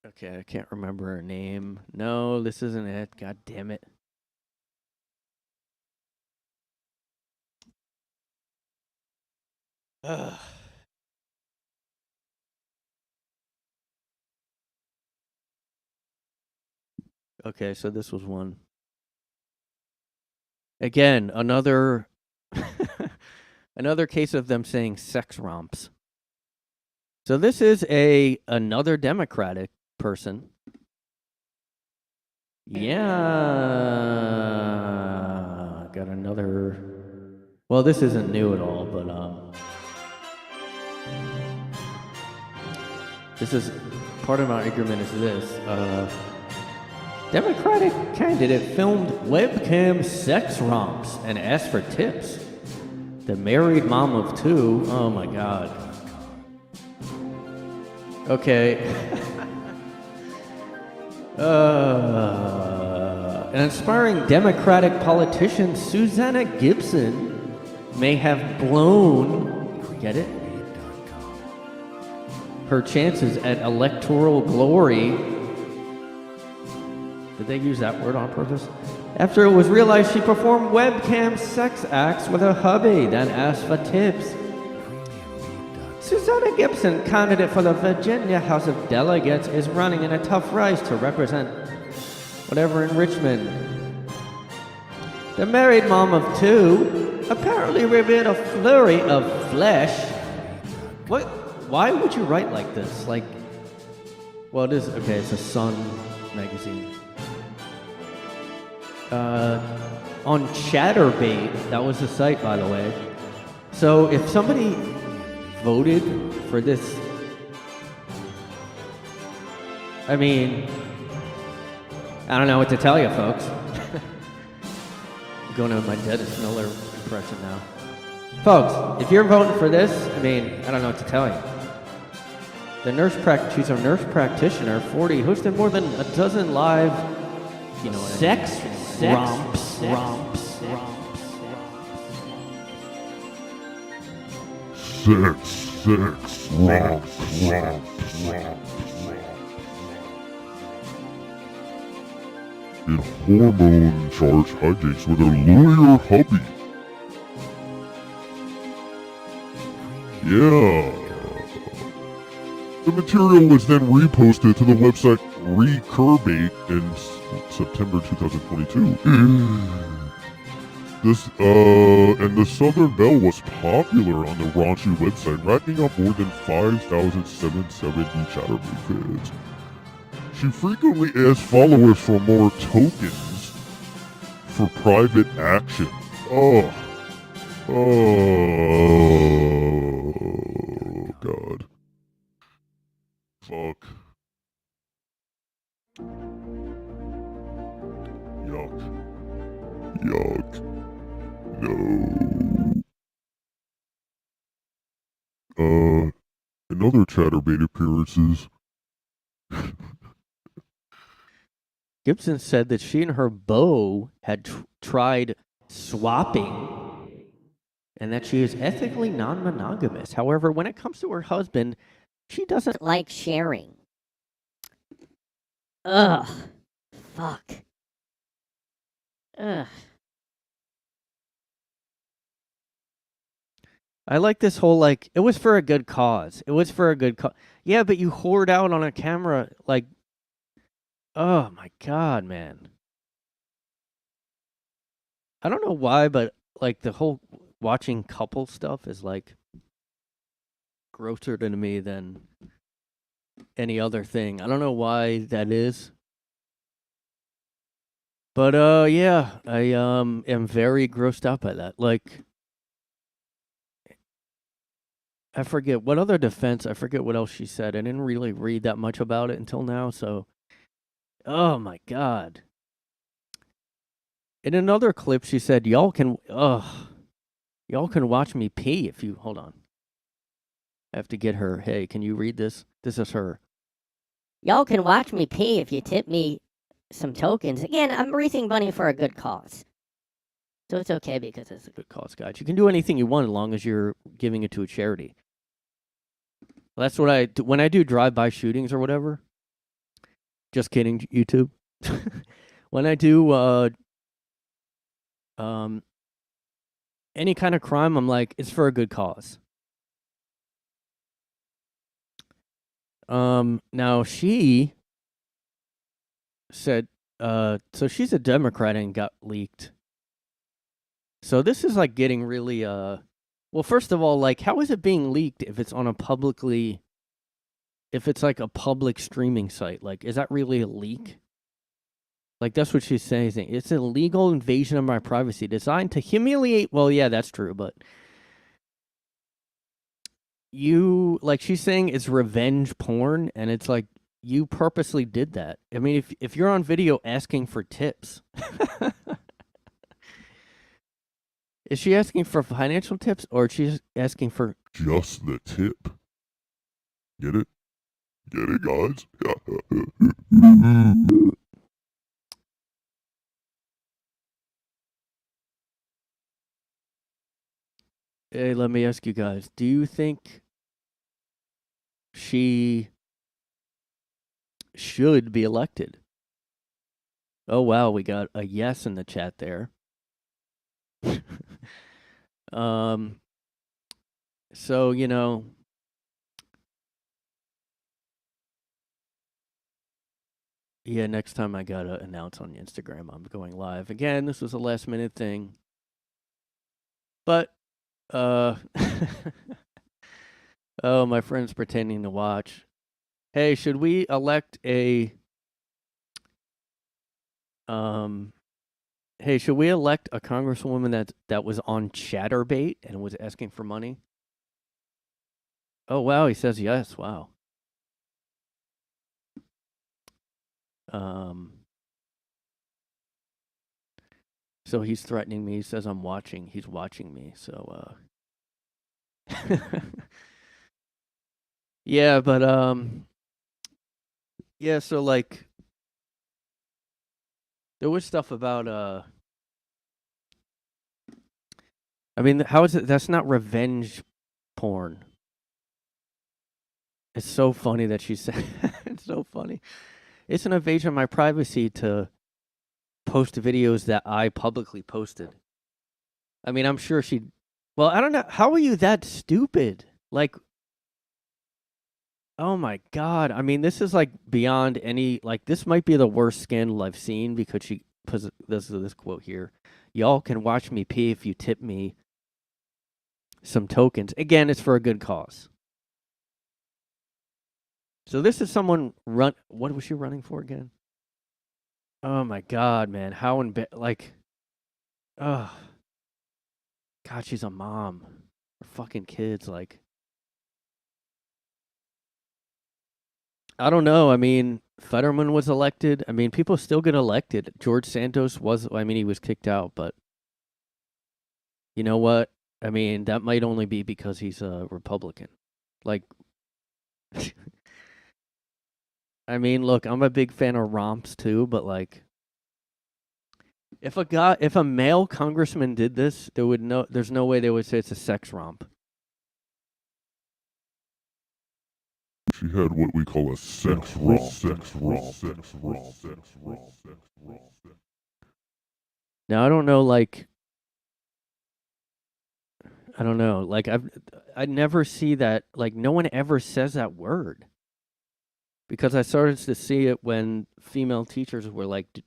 A: Okay, I can't remember her name. No, this isn't it. God damn it. Ugh. Okay, so this was one. Again, another another case of them saying sex romps. So this is another Democratic person. Yeah, got another. Well, this isn't new at all, but this is part of my argument. Is this Democratic candidate filmed webcam sex romps and asked for tips? The married mom of two. Oh my God. Okay. An aspiring Democratic politician, Susanna Gibson, may have blown, get it? Her chances at electoral glory. Did they use that word on purpose? After it was realized she performed webcam sex acts with her hubby, then asked for tips. Susanna Gibson, candidate for the Virginia House of Delegates, is running in a tough race to represent whatever in Richmond. The married mom of two apparently revealed a flurry of flesh. What? Why would you write like this? Like, well, it is, okay, it's a Sun magazine. On Chatterbait, that was the site, by the way. So if somebody voted for this, I mean, I don't know what to tell you, folks. I'm going to my Dennis Miller impression now. Folks, if you're voting for this, I mean, I don't know what to tell you. She's a nurse practitioner, 40, hosted more than a dozen live, you know, sex romps.
B: Sex romps. In hormone-charged hijinks with her lawyer hubby. Yeah. The material was then reposted to the website Recurbate in September 2022. And the Southern Belle was popular on the raunchy website, racking up more than 5,770 Chatterbait fans. She frequently asked followers for more tokens for private action. Oh, God. Fuck. Yuck. No. In other Chatterbait appearances,
A: Gibson said that she and her beau had tried swapping and that she is ethically non-monogamous. However, when it comes to her husband, she doesn't
C: like sharing. Ugh. Fuck. Ugh.
A: I like this whole, like, it was for a good cause. It was for a good cause. Yeah, but you whored out on a camera, like, oh my God, man. I don't know why, but, like, the whole watching couple stuff is, like, grosser to me than any other thing. I don't know why that is. But, yeah, I am very grossed out by that. Like, I forget what other defense, I forget what else she said. I didn't really read that much about it until now, so. Oh my God. In another clip, she said, y'all can watch me pee if you, hold on. I have to get her. Hey, can you read this? This is her.
C: Y'all can watch me pee if you tip me some tokens. Again, I'm raising money for a good cause. So it's okay because it's a
A: Good cause, guys. You can do anything you want as long as you're giving it to a charity. Well, that's what I do when I do drive-by shootings or whatever. Just kidding, YouTube. When I do any kind of crime, I'm like, it's for a good cause. Now she said, so she's a Democrat and got leaked. So this is like getting really, well, first of all, like, how is it being leaked if it's on a publicly, if it's like a public streaming site? Like, is that really a leak? Like, that's what she's saying. It's an illegal invasion of my privacy designed to humiliate. Well, yeah, that's true, but you, like, she's saying it's revenge porn, and it's like, you purposely did that. I mean, if you're on video asking for tips, is she asking for financial tips or is she asking for
B: Just the tip. Get it? Get it, guys?
A: Hey, let me ask you guys, do you think she should be elected? Oh, wow, we got a yes in the chat there. So, you know, yeah, next time I gotta announce on Instagram I'm going live. Again, this was a last minute thing. But, oh, my friend's pretending to watch. Hey, should we elect a, hey, should we elect a congresswoman that was on Chatterbait and was asking for money? Oh, wow, he says yes. Wow. So he's threatening me. He says I'm watching. He's watching me. So, yeah, but, yeah, so, like, there was stuff about, I mean, how is it? That's not revenge porn. It's so funny that she said, it's so funny. It's an invasion of my privacy to post videos that I publicly posted. I mean, I'm sure she, well, I don't know. How are you that stupid? Like, oh my God. I mean, this is like beyond any, like, this might be the worst scandal I've seen because she puts this quote here. Y'all can watch me pee if you tip me some tokens. Again, it's for a good cause. So this is someone what was she running for again? Oh my God, man. How like, oh, God, she's a mom. Her fucking kids, like, I don't know. I mean, Fetterman was elected. I mean, people still get elected. George Santos was, I mean, he was kicked out, but you know what? I mean, that might only be because he's a Republican. Like, I mean, look, I'm a big fan of romps too, but like, if a male congressman did this, there's no way they would say it's a sex romp.
B: She had what we call a sex romp.
A: Now, I don't know, like, I don't know, like, I never see that, like, no one ever says that word. Because I started to see it when female teachers were, like,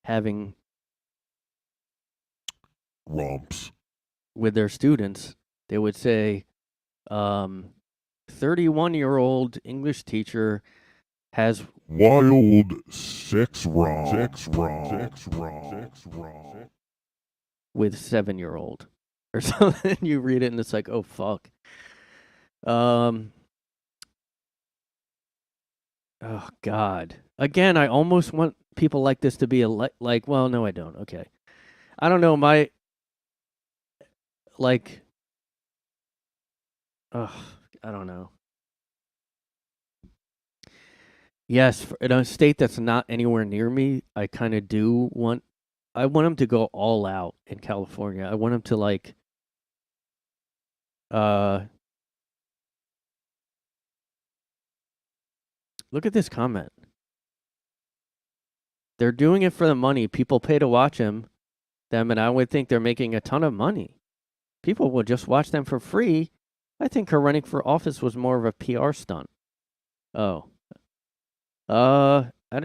A: having
B: Romps.
A: with their students. They would say, 31-year-old English teacher has
B: Wild sex romp.
A: with 7-year-old or something. You read it and it's like, oh fuck. Oh God. Again, I almost want people like this to be like, well, no, I don't. Okay. I don't know. Like, I I don't know. Yes, in a state that's not anywhere near me, I kind of do want. I want them to go all out in California. I want them to like. Uh, Look at this comment. They're doing it for the money. People pay to watch them, and I would think they're making a ton of money. People will just watch them for free. I think her running for office was more of a PR stunt. Oh.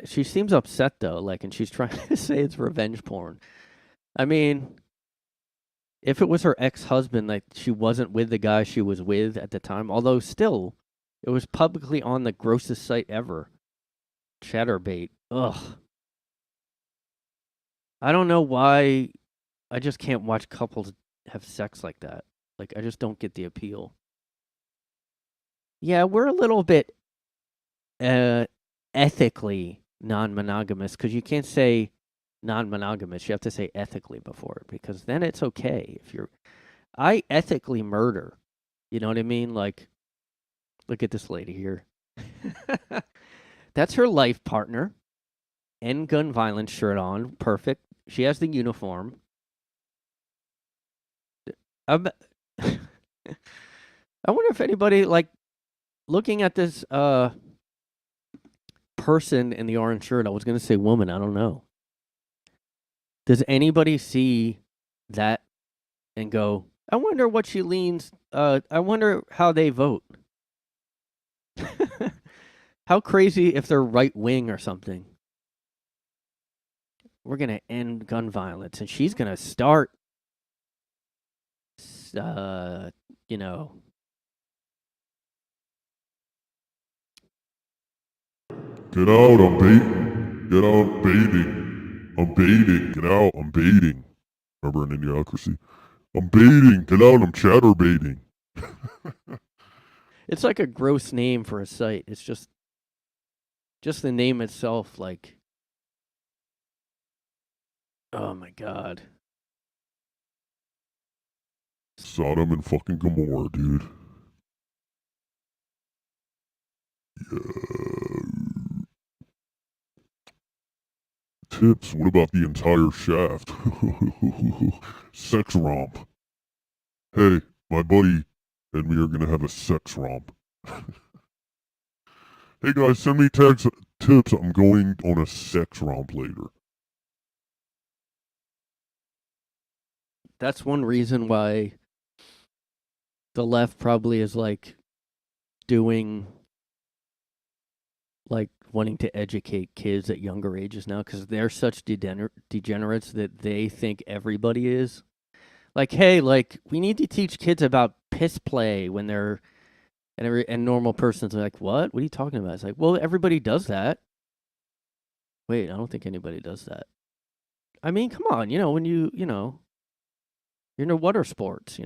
A: She seems upset though, like, and she's trying to say it's revenge porn. I mean, if it was her ex-husband, like, she wasn't with the guy she was with at the time, although still, it was publicly on the grossest site ever. Chatterbait. Ugh. I don't know why. I just can't watch couples have sex like that. Like, I just don't get the appeal. Yeah, we're a little bit ethically non-monogamous because you can't say non-monogamous. You have to say ethically before, because then it's okay. If you're, I ethically murder. You know what I mean? Like, look at this lady here. That's her life partner. End gun violence shirt on. Perfect. She has the uniform. I wonder if anybody, like, looking at this person in the orange shirt. I was going to say woman. I don't know. Does anybody see that and go, I wonder what she leans, I wonder how they vote. How crazy if they're right wing or something. We're going to end gun violence, and she's going to start, you know.
B: Get out, I'm baiting. Get out, baiting. I'm baiting. Get out, I'm baiting. Remember in Idiocracy? I'm baiting. Get out, I'm chatterbaiting.
A: It's like a gross name for a site. It's just the name itself, like, oh my God.
B: Sodom and fucking Gomorrah, dude. Yeah. Tips, what about the entire shaft? Sex romp. Hey, my buddy and me are gonna have a sex romp. Hey guys, send me tips. I'm going on a sex romp later.
A: That's one reason why the left probably is like doing, like, wanting to educate kids at younger ages now, because they're such degenerates that they think everybody is. Like, hey, like, we need to teach kids about piss play when they're, and normal persons are like, what? What are you talking about? It's like, well, everybody does that. Wait, I don't think anybody does that. I mean, come on, when you're into water sports,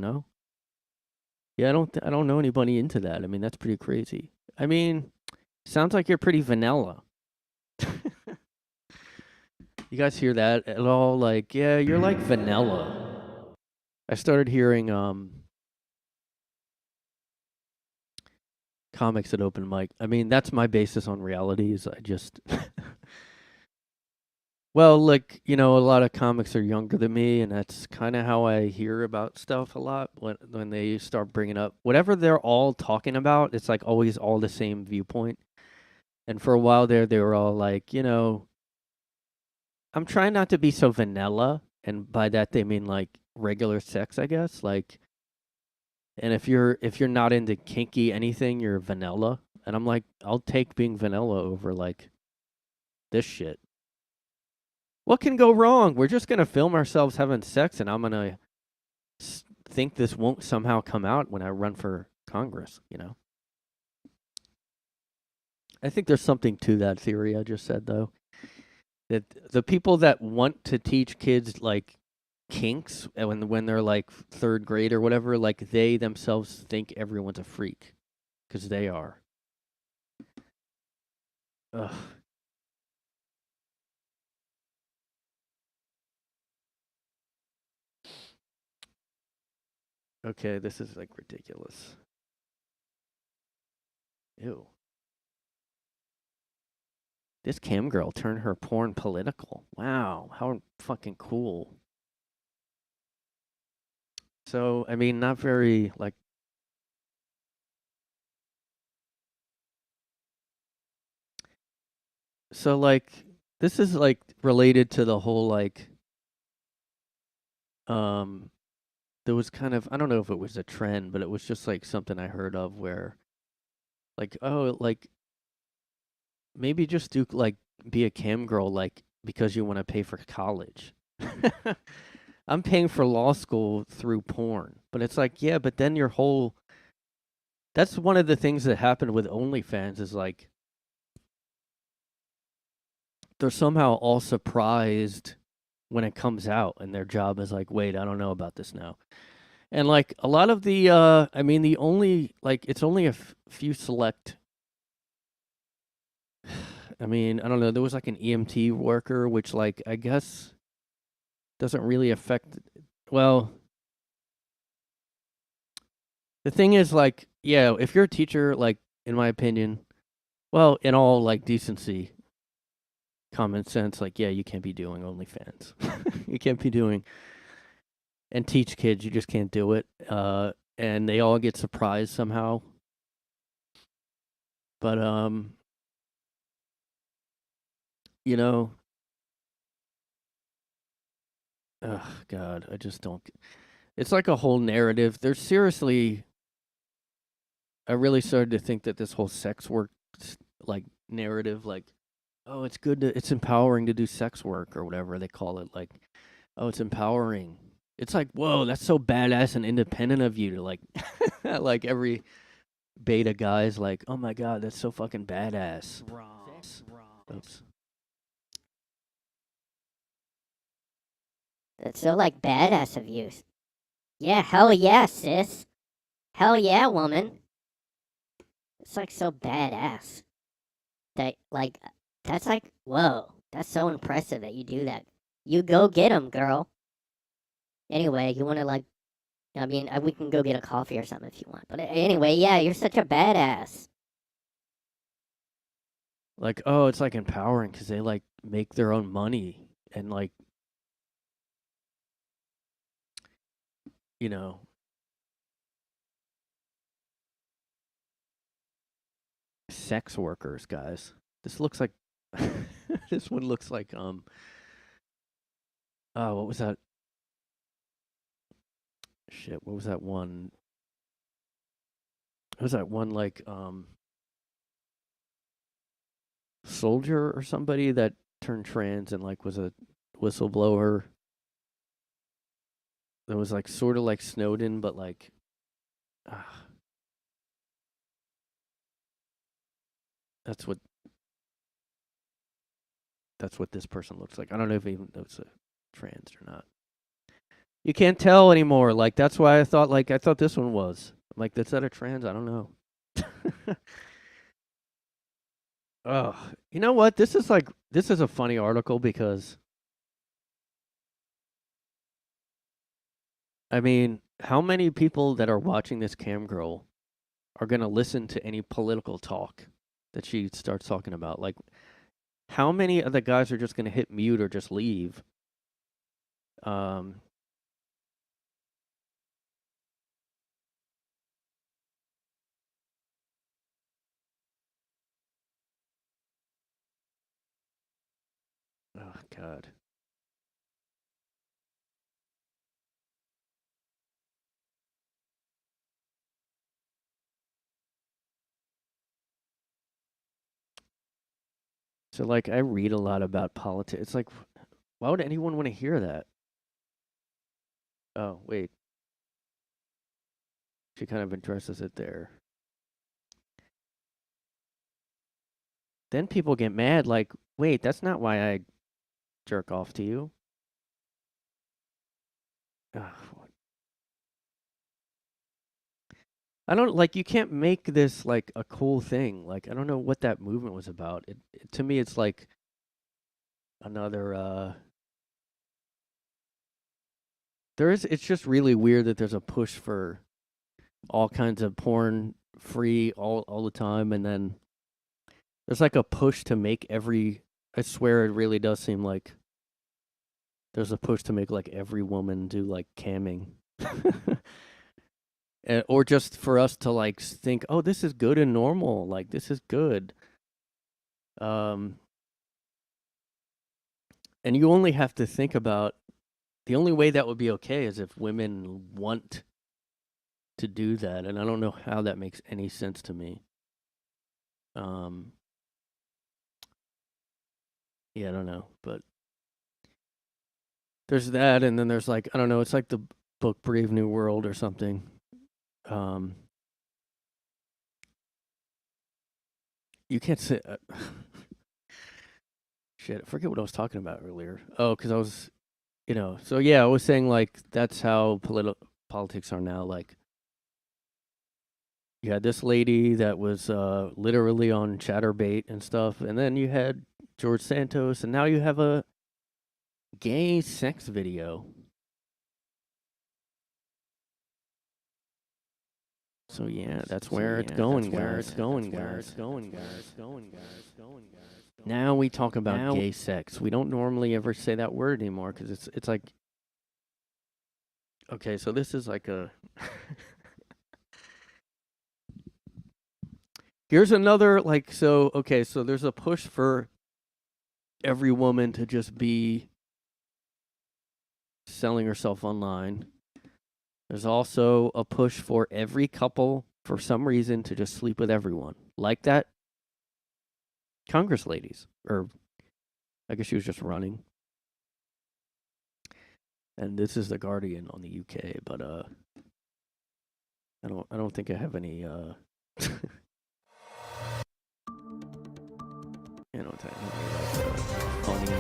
A: Yeah, I don't know anybody into that. I mean, that's pretty crazy. I mean, sounds like you're pretty vanilla. You guys hear that at all? Like, yeah, you're like vanilla. I started hearing comics at open mic. I mean, that's my basis on reality. Is I just well, like, a lot of comics are younger than me, and that's kind of how I hear about stuff a lot when they start bringing up whatever they're all talking about. It's like always all the same viewpoint. And for a while there, they were all like, I'm trying not to be so vanilla, and by that they mean like regular sex, I guess. Like, and if you're not into kinky anything, you're vanilla. And I'm like, I'll take being vanilla over like this shit. What can go wrong? We're just gonna film ourselves having sex, and I'm gonna think this won't somehow come out when I run for Congress. I think there's something to that theory I just said, though. That the people that want to teach kids like kinks when they're like third grade or whatever, like, they themselves think everyone's a freak because they are. Ugh. Okay, this is like ridiculous. Ew. This cam girl turned her porn political. Wow, how fucking cool. So, I mean, not very, like, so, like, this is, like, related to the whole, like, there was kind of, I don't know if it was a trend, but it was just, like, something I heard of where, like, oh, like, maybe just do, like, be a cam girl, like, because you want to pay for college. I'm paying for law school through porn. But it's like, yeah, but then your whole, that's one of the things that happened with OnlyFans is like, they're somehow all surprised when it comes out and their job is like, wait, I don't know about this now. And like a lot of the, I mean, the only, like, it's only a few select, I mean, I don't know, there was like an EMT worker, which like, I guess doesn't really affect, well, the thing is like, yeah, if you're a teacher, like, in my opinion, well, in all like decency, common sense, like, yeah, you can't be doing OnlyFans. You can't be doing and teach kids. You just can't do it. And they all get surprised somehow. But you know, oh God, I just don't. It's like a whole narrative. There's seriously, I really started to think that this whole sex work, like, narrative, like, oh, it's good to, it's empowering to do sex work or whatever they call it. Like, oh, it's empowering. It's like, whoa, that's so badass and independent of you to like, like every beta guy's like, oh my God, that's so fucking badass.
E: Wrong.
A: Oops.
C: That's so, like, badass of you. Yeah, hell yeah, sis. Hell yeah, woman. It's, like, so badass. That, like, that's like, whoa. That's so impressive that you do that. You go get 'em, girl. Anyway, you want to, like, I mean, we can go get a coffee or something if you want. But anyway, yeah, you're such a badass.
A: Like, oh, it's like empowering because they like make their own money and like, you know, sex workers, guys. This looks like, this one looks like, oh, what was that? Shit, what was that one? What was that one like, soldier or somebody that turned trans and like was a whistleblower? That was like sort of like Snowden, but like, that's what this person looks like. I don't know if even it's a trans or not. You can't tell anymore. Like that's why I thought this one was. I'm like, that's that a trans? I don't know. Oh, you know what? This is a funny article because I mean, how many people that are watching this cam girl are gonna listen to any political talk that she starts talking about? Like, how many of the guys are just gonna hit mute or just leave? Oh God. So like, I read a lot about politics. It's like, why would anyone want to hear that? Oh wait, she kind of addresses it there. Then people get mad, like, wait, that's not why I jerk off to you. Ugh. I don't like. You can't make this like a cool thing. Like, I don't know what that movement was about. To me, it's like another. It's just really weird that there's a push for all kinds of porn free all the time, and then there's like a push to make I swear it really does seem like there's a push to make like every woman do like camming. Or just for us to like think, oh, this is good and normal, like this is good. And you only have to think about the only way that would be okay is if women want to do that, and I don't know how that makes any sense to me. Yeah, I don't know, but there's that, and then there's like, I don't know, it's like the book Brave New World or something. You can't say shit, I forget what I was talking about earlier. Oh, because I was, so yeah, I was saying like that's how politics are now. Like, you had this lady that was literally on Chatterbait and stuff, and then you had George Santos, and now you have a gay sex video. So yeah, that's where it's going, guys. Now we talk about gay sex. We don't normally ever say that word anymore because it's like, okay, so this is like a. Here's another like, so okay, so there's a push for every woman to just be selling herself online. There's also a push for every couple, for some reason, to just sleep with everyone. Like that Congress ladies. Or I guess she was just running. And this is The Guardian on the UK, but I don't think I have any funny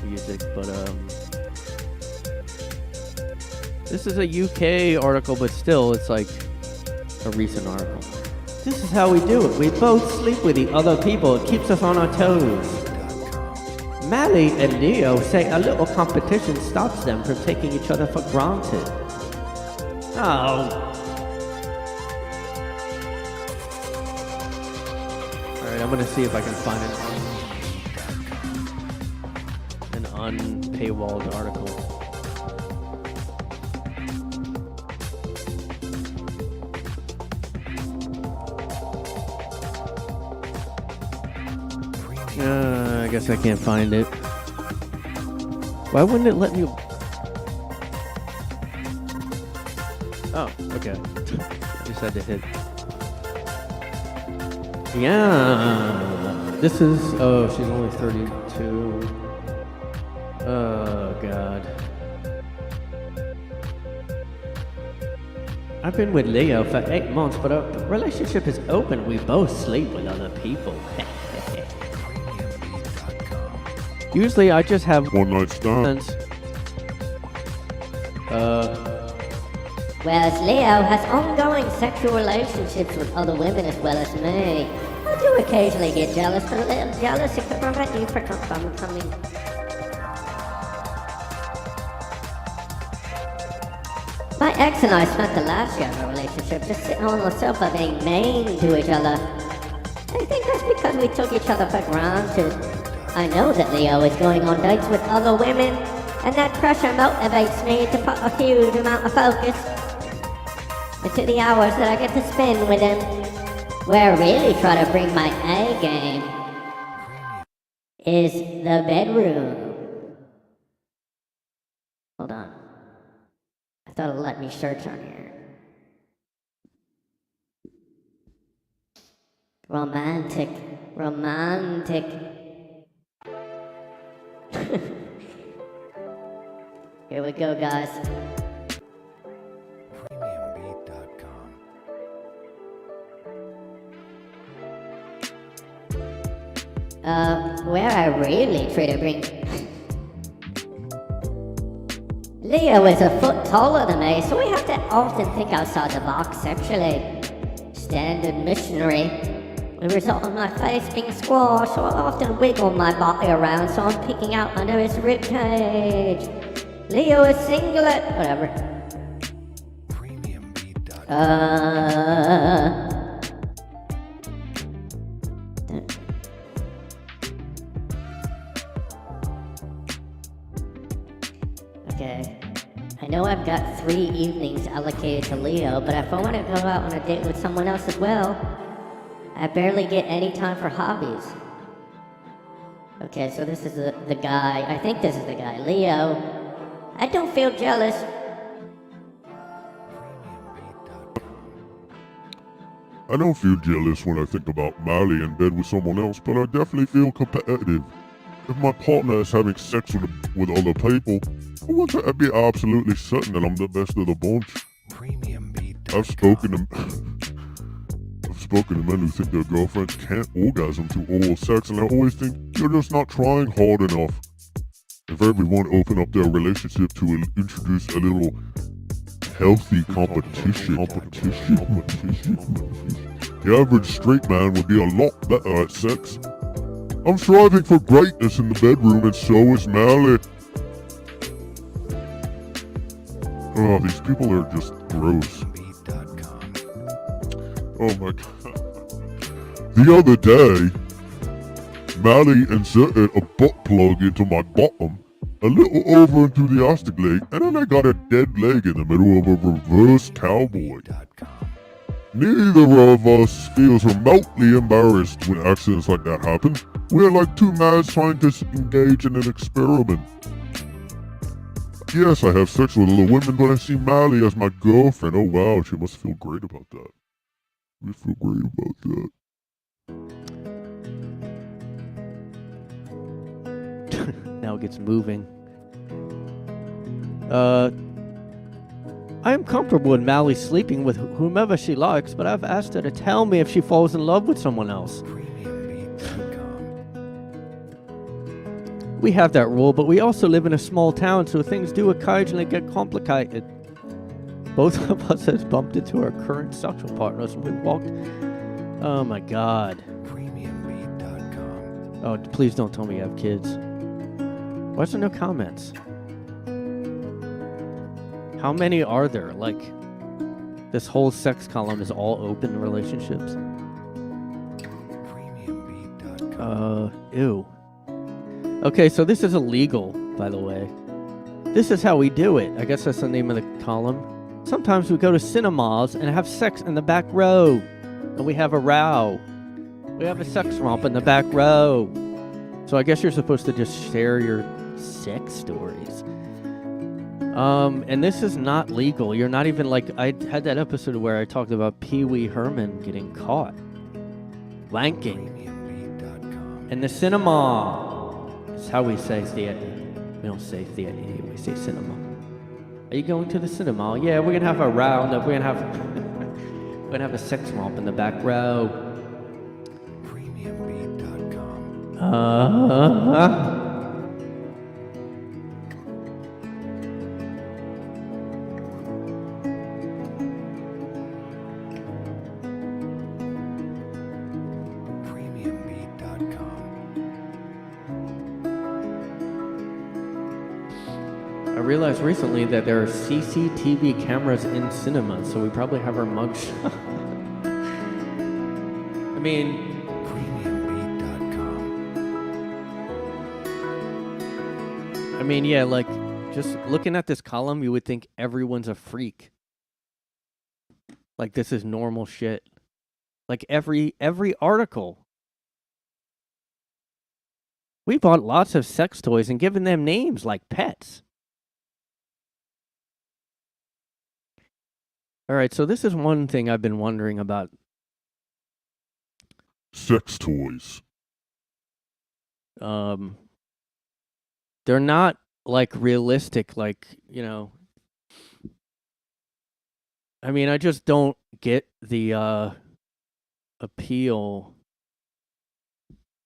A: music, but this is a UK article, but still, it's like a recent article.
E: This is how we do it. We both sleep with the other people. It keeps us on our toes. Mally and Leo say a little competition stops them from taking each other for granted. Oh.
A: Alright, I'm gonna see if I can find an unpaywalled article. I guess I can't find it. Why wouldn't it let me? Oh, okay. I just had to hit. Yeah. This is. Oh, she's only 32. Oh, God.
E: I've been with Leo for 8 months, but our relationship is open. We both sleep with other people.
A: Usually I just have
B: one night stands.
C: Whereas Leo has ongoing sexual relationships with other women as well as me. I do occasionally get jealous, but a little jealous it could prevent you from coming. My ex and I spent the last year of our relationship just sitting on the sofa being mean to each other. I think that's because we took each other for granted. I know that Leo is going on dates with other women, and that pressure motivates me to put a huge amount of focus into the hours that I get to spend with him. Where I really try to bring my A game is the bedroom. Hold on. I thought it let me search on here. Romantic. Here we go, guys. Where I really try to bring... Leo is a foot taller than me, so we have to often think outside the box sexually. Standard missionary. The result of my face being squashed, so I often wiggle my body around so I'm peeking out under his ribcage. Leo is singlet, whatever. Okay. I know I've got 3 evenings allocated to Leo, but if I want to go out on a date with someone else as well, I barely get any time for hobbies. Okay, so this is the guy. I think this is the guy. Leo, I don't feel jealous.
B: I don't feel jealous when I think about Molly in bed with someone else, but I definitely feel competitive. If my partner is having sex with other people, I want to be absolutely certain that I'm the best of the bunch. I've spoken to men who think their girlfriends can't orgasm through oral sex, and I always think you're just not trying hard enough. If everyone opened up their relationship to introduce a little healthy competition, the average straight man would be a lot better at sex. I'm striving for greatness in the bedroom, and so is Mally. Oh, these people are just gross. Oh my god. The other day, Mally inserted a butt plug into my bottom, a little over into the ostick leg, and then I got a dead leg in the middle of a reverse cowboy. Neither of us feels remotely embarrassed when accidents like that happen. We're like 2 mad scientists engaged in an experiment. Yes, I have sex with other women, but I see Mally as my girlfriend. Oh wow, she must feel great about that. We feel great about that.
A: Now it gets moving. I am comfortable with Mally sleeping with whomever she likes, but I've asked her to tell me if she falls in love with someone else. We have that rule, but we also live in a small town, so things do occasionally get complicated. Both of us has bumped into our current sexual partners when we walked. Oh my god. Oh, please don't tell me you have kids. Why is there no comments? How many are there? Like, this whole sex column is all open relationships? Ew. Okay, so this is illegal, by the way. This is how we do it. I guess that's the name of the column. Sometimes we go to cinemas and have sex in the back row. And we have a row. We have a sex romp in the back row. So I guess you're supposed to just share your sex stories. And this is not legal. You're not even like, I had that episode where I talked about Pee Wee Herman getting caught wanking in the cinema. It's how we say theater. We don't say theater here, we say cinema. Are you going to the cinema? Yeah, we're gonna have a roundup. We're gonna have a sex romp in the back row. I realized recently that there are CCTV cameras in cinemas, so we probably have our mugshot. I mean, yeah, like, just looking at this column, you would think everyone's a freak. Like, this is normal shit. Like, every article. We bought lots of sex toys and given them names like pets. All right, so this is one thing I've been wondering about.
B: Sex toys.
A: They're not like realistic, like, you know. I mean, I just don't get the appeal.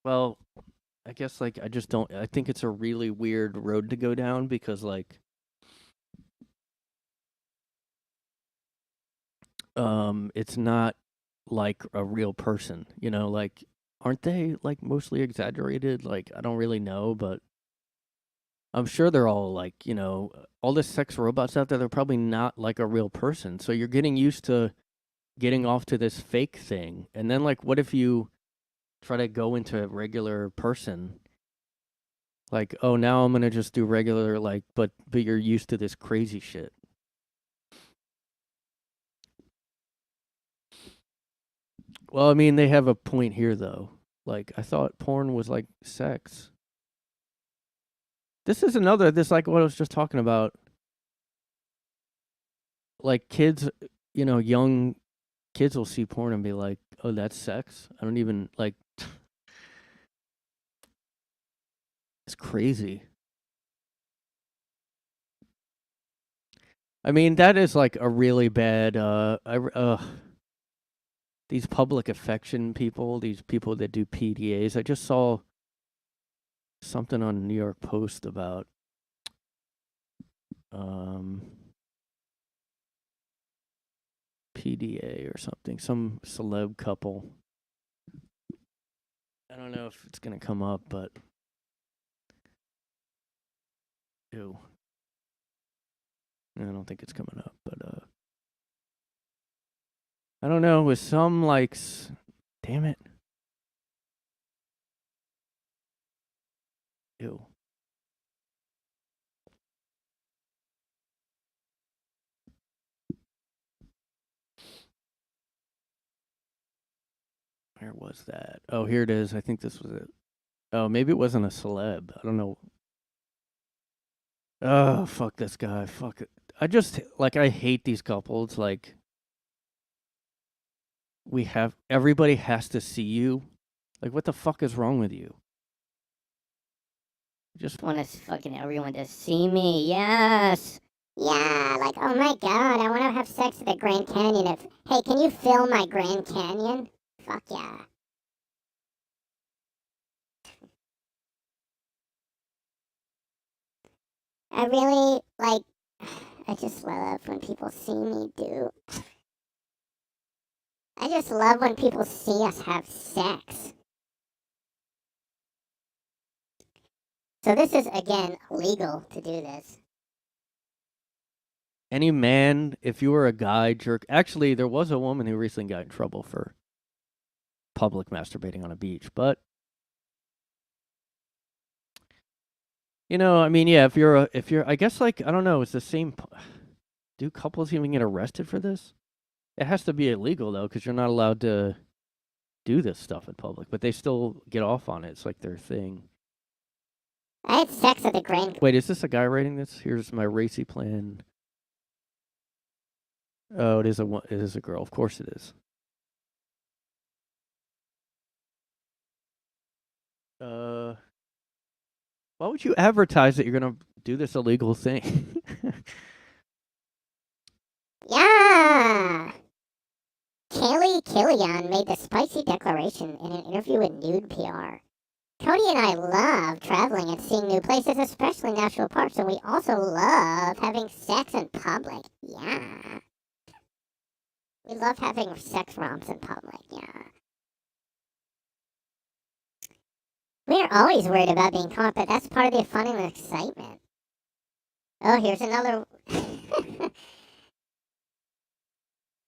A: Well, I guess like I just don't. I think it's a really weird road to go down because like it's not like a real person, you know, like aren't they like mostly exaggerated? Like I don't really know, but I'm sure they're all like, all the sex robots out there, they're probably not like a real person. So you're getting used to getting off to this fake thing. And then, like, what if you try to go into a regular person? Like, oh, now I'm going to just do regular, like, but you're used to this crazy shit. Well, I mean, they have a point here, though. Like, I thought porn was like sex. This is like what I was just talking about. Like, kids, young kids will see porn and be like, oh, that's sex? I don't even, like, it's crazy. I mean, that is like a really bad, these public affection people, these people that do PDAs. I just saw something on New York Post about PDA or something, some celeb couple. I don't know if it's gonna come up, but ew. I don't think it's coming up, but I don't know, with some likes, damn it. Ew. Where was that? Oh, here it is. I think this was it. Oh, maybe it wasn't a celeb. I don't know. Oh, fuck this guy. Fuck it. I hate these couples. Like, everybody has to see you. Like, what the fuck is wrong with you? Just
C: want fucking everyone to see me. Yes. Yeah, like, oh my god, I want to have sex at the Grand Canyon. Hey, can you film my Grand Canyon? Fuck yeah. I really, like, I just love when people see me do. I just love when people see us have sex. So this is, again, legal to do this.
A: Any man, if you were a guy jerk. Actually, there was a woman who recently got in trouble for public masturbating on a beach, but I mean, yeah, if you're, I guess, like, I don't know, it's the same. Do couples even get arrested for this? It has to be illegal, though, because you're not allowed to do this stuff in public, but they still get off on it. It's like their thing.
C: I had sex at the Grand...
A: Wait, is this a guy writing this? Here's my racy plan. Oh, it is a girl. Of course it is. Why would you advertise that you're gonna do this illegal thing?
C: Yeah! Kaylee Killian made the spicy declaration in an interview with Nude PR. Cody and I love traveling and seeing new places, especially national parks, and we also love having sex in public. Yeah. We love having sex romps in public, yeah. We're always worried about being caught, but that's part of the fun and excitement. Oh, here's another...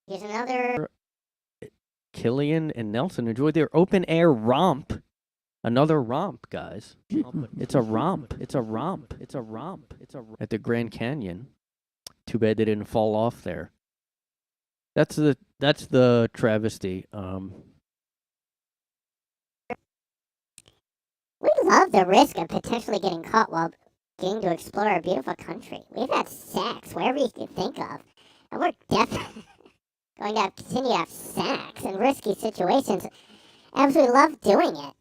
C: Here's another...
A: Killian and Nelson enjoyed their open-air romp. Another romp, guys. It's a romp. It's a romp. It's a romp. At the Grand Canyon. Too bad they didn't fall off there. That's the travesty.
C: We love the risk of potentially getting caught while getting to explore our beautiful country. We've had sex wherever you can think of, and we're definitely going to continue to have sex in risky situations, as we love doing it.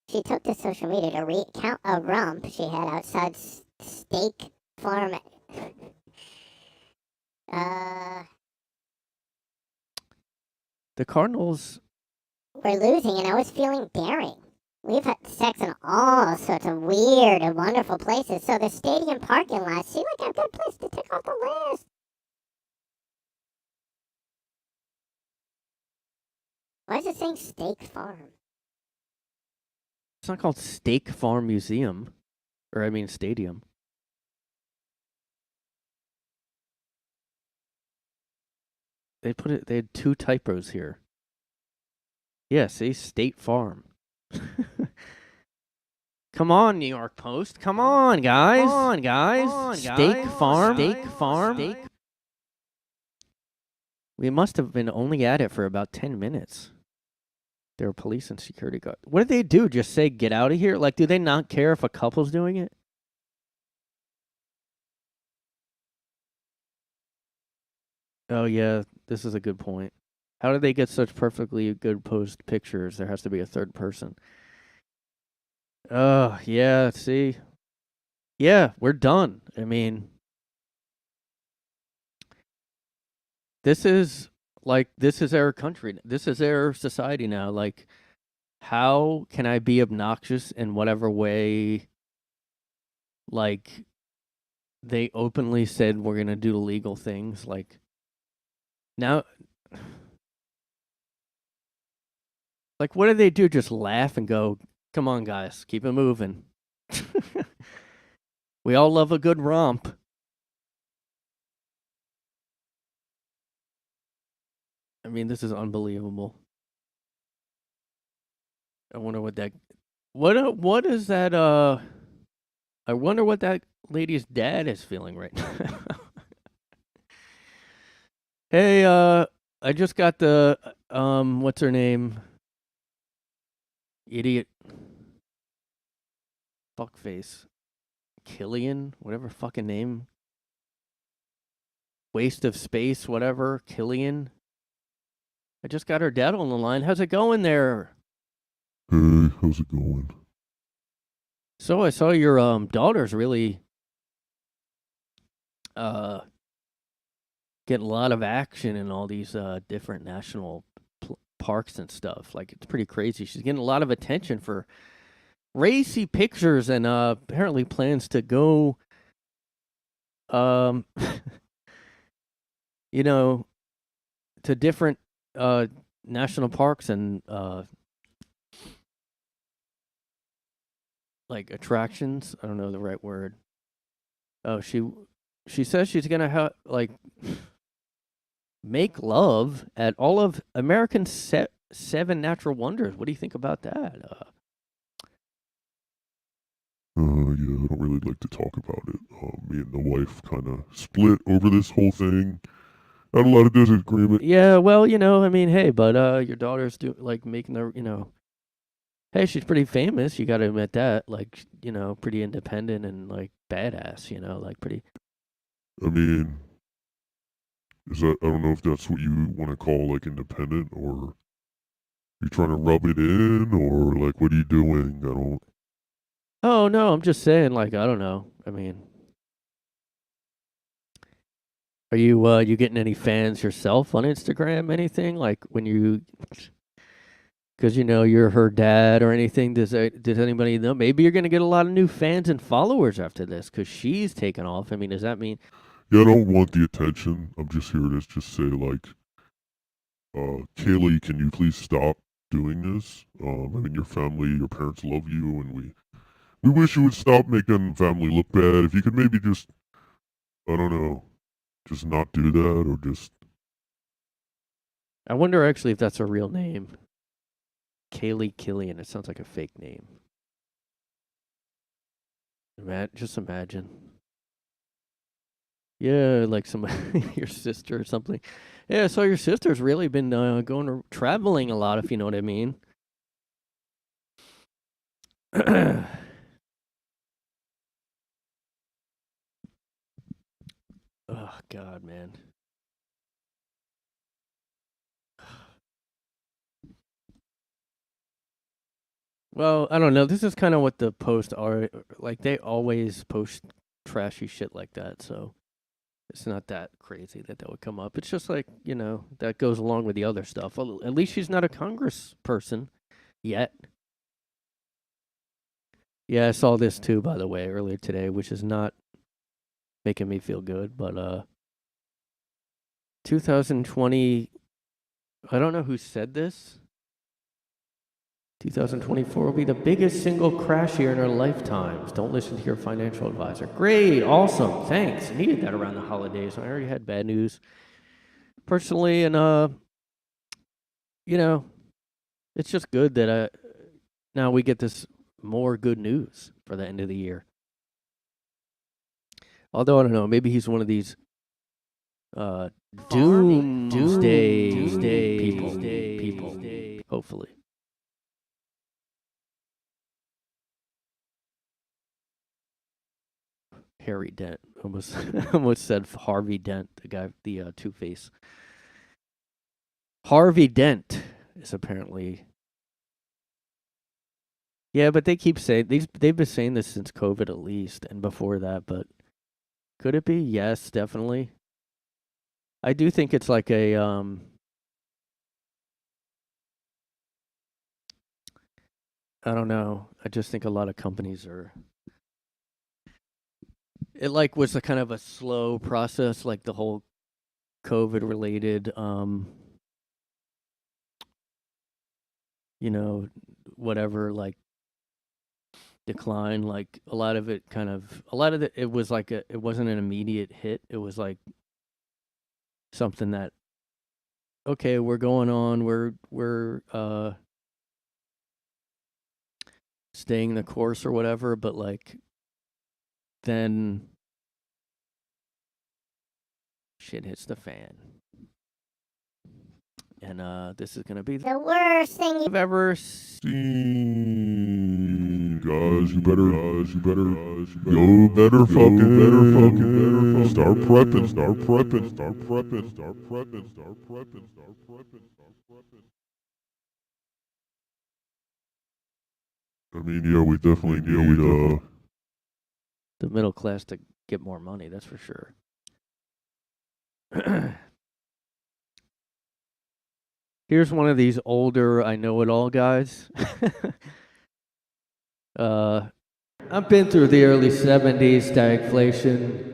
C: She took to social media to recount a romp she had outside Steak Farm.
A: The Cardinals
C: We're losing, and I was feeling daring. We've had sex in all sorts of weird and wonderful places, so the stadium parking lot seemed like a good place to tick off the list. Why is it saying Steak Farm?
A: It's not called Steak Farm Museum. Or, I mean, Stadium. They had 2 typos here. Yeah, see? State Farm. Come on, New York Post. Come on, guys. Come on, guys. Steak Farm. Steak Farm. We must have been only at it for about 10 minutes. There were police and security guards. What did they do? Just say, get out of here? Like, do they not care if a couple's doing it? Oh, yeah, this is a good point. How did they get such perfectly good posed pictures? There has to be a third person. Oh, yeah, see? Yeah, we're done. I mean, this is our country. This is our society now. Like, how can I be obnoxious in whatever way, like, they openly said we're going to do illegal things? Like, now, like, what do they do? Just laugh and go, come on, guys, keep it moving. We all love a good romp. I mean, this is unbelievable. I wonder what that... What is that, I wonder what that lady's dad is feeling right now. Hey, I just got the, what's her name? Idiot. Fuckface. Killian? Whatever fucking name. Waste of space, whatever. Killian. I just got her dad on the line. How's it going there?
B: Hey, how's it going?
A: So I saw your daughter's really getting a lot of action in all these different national parks and stuff. Like, it's pretty crazy. She's getting a lot of attention for racy pictures and apparently plans to go you know, to different national parks and like attractions. I don't know the right word. Oh, she says she's gonna like make love at all of American's 7 natural wonders. What do you think about that?
B: Yeah, I don't really like to talk about it. Me and the wife kind of split over this whole thing. Had a lot of disagreement.
A: Yeah, well, I mean, hey, but your daughter's making the, hey, she's pretty famous. You got to admit that. Like, pretty independent and like badass. Like pretty.
B: I mean, I don't know if that's what you want to call like independent, or you trying to rub it in, or like what are you doing? I don't.
A: Oh no, I'm just saying. Like, I don't know. I mean, are you getting any fans yourself on Instagram? Anything like when you? Because you're her dad or anything. Does anybody know? Maybe you're gonna get a lot of new fans and followers after this because she's taken off. I mean, does that mean?
B: Yeah, I don't want the attention. I'm just here to just say like, Kaylee, can you please stop doing this? I mean, your family, your parents love you, and we wish you would stop making family look bad. If you could maybe just, I don't know, just not do that, or just.
A: I wonder actually if that's a real name. Kaylee Killian. It sounds like a fake name. Just imagine. Yeah, like your sister or something. Yeah, so your sister's really been traveling a lot, if you know what I mean. Oh, God, man. Well, I don't know. This is kind of what the posts are. Like, they always post trashy shit like that, so it's not that crazy that would come up. It's just like, that goes along with the other stuff. Well, at least she's not a congressperson yet. Yeah, I saw this too, by the way, earlier today, which is not making me feel good, but 2020, I don't know who said this.
E: 2024 will be the biggest single crash year in our lifetimes. Don't listen to your financial advisor. Great, awesome, thanks. I needed that around the holidays. I already had bad news personally, and it's just good that now we get this more good news for the end of the year. Although I don't know, maybe he's one of these doomsday people. Hopefully. Harry Dent. Almost said Harvey Dent, the guy, the Two-Face. Harvey Dent is apparently. Yeah, but they keep saying they've been saying this since COVID at least, and before that. But could it be? Yes, definitely. I do think it's like a I don't know. I just think a lot of companies are. It like was a kind of a slow process, like the whole COVID related, whatever, like decline. Like a lot of it it was like it wasn't an immediate hit. It was like something that, okay, we're going on. We're staying the course or whatever. But like then shit hits the fan. And this is gonna be
C: The worst thing
E: I've ever seen.
B: Guys, you better fucking start prepping. I mean, yeah, we definitely need
E: The middle class to get more money, that's for sure. Here's one of these older I know it all guys. I've been through the early 70s, stagflation,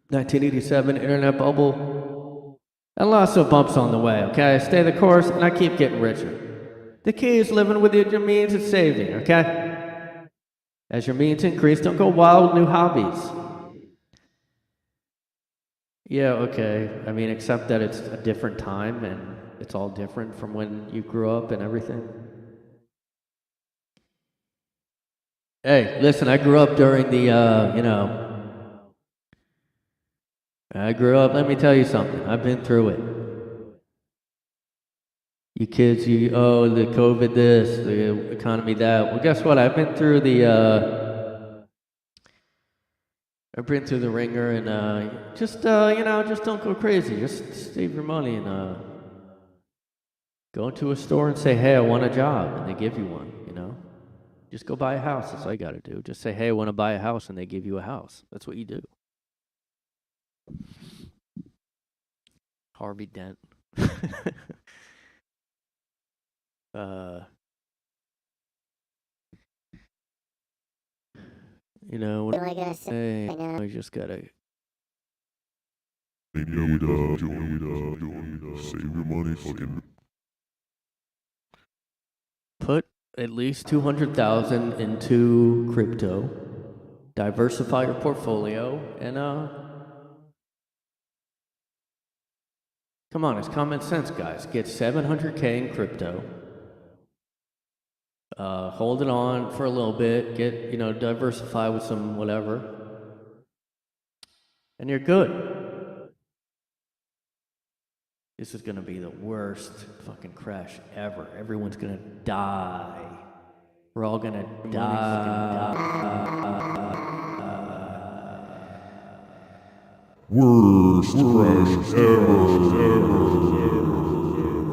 E: 1987 internet bubble, and lots of bumps on the way, okay? I stay the course and I keep getting richer. The key is living within your means and saving, okay? As your means increase, don't go wild with new hobbies. Yeah, okay. I mean, except that it's a different time and it's all different from when you grew up and everything. Hey, listen, I grew up during the, let me tell you something. I've been through it. You kids, the COVID this, the economy that. Well, guess what? I've been through the ringer and just don't go crazy. Just save your money and go into a store and say, hey, I want a job, and they give you one, Just go buy a house. That's all you got to do. Just say, hey, I want to buy a house, and they give you a house. That's what you do. Harvey Dent. What
C: am I gonna say?
E: I just gotta.
B: save your money, fucking.
E: Put at least 200,000 into crypto. Diversify your portfolio, and come on, it's common sense, guys. Get 700K in crypto. Hold it on for a little bit. Get diversify with some whatever, and you're good. This is gonna be the worst fucking crash ever. Everyone's gonna die. We're all gonna die.
B: Worst crash ever.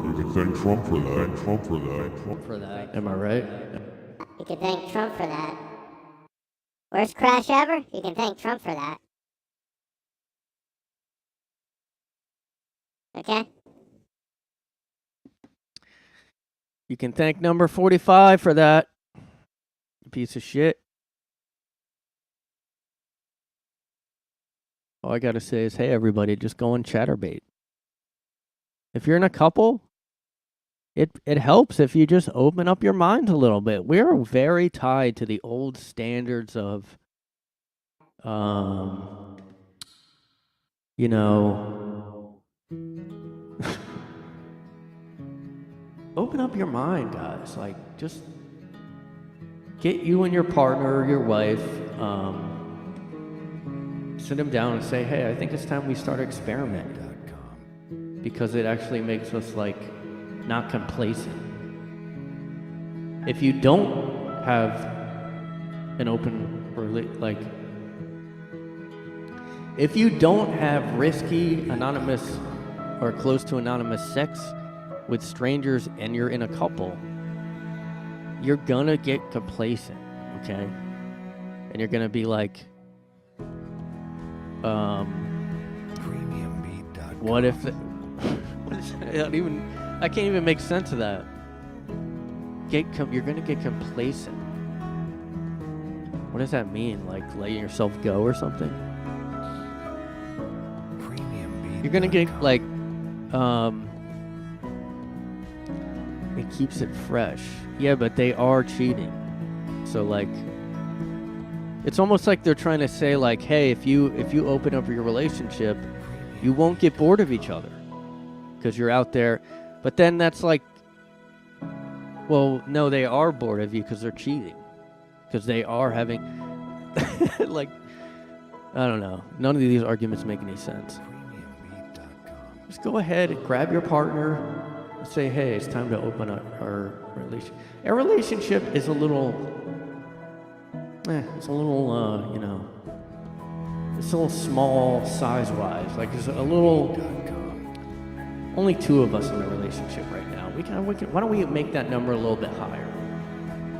B: You can thank Trump for that.
E: Am I right?
C: You can thank Trump for that. Worst crash ever? You can thank Trump for that. Okay?
E: You can thank number 45 for that. You piece of shit. All I gotta say is, hey everybody, just go on Chatterbait. If you're in a couple,
A: it helps if you just open up your mind a little bit. We're very tied to the old standards of, you know, open up your mind, guys. Like, just get you and your partner or your wife, sit them down and say, hey, I think it's time we start experimenting. Because it actually makes us, like, not complacent. If you don't have an open, if you don't have risky, anonymous, or close to anonymous sex with strangers and you're in a couple, you're gonna get complacent, okay? And you're gonna be like, what if, what is that? I can't even make sense of that. You're gonna get complacent. What does that mean? Like letting yourself go or something? You're gonna get like, it keeps it fresh. Yeah, but they are cheating. So like, it's almost like they're trying to say like, hey, if you open up your relationship, you won't get bored of each other because you're out there. But then that's like, well, no, they are bored of you because they're cheating. Because they are having, like, I don't know. None of these arguments make any sense. Just go ahead and grab your partner and say, hey, it's time to open up our relationship. Our relationship is a little, it's a little, you know, it's a little small size-wise. Like, there's a little, only 2 of us in the relationship right now. Why don't we make that number a little bit higher?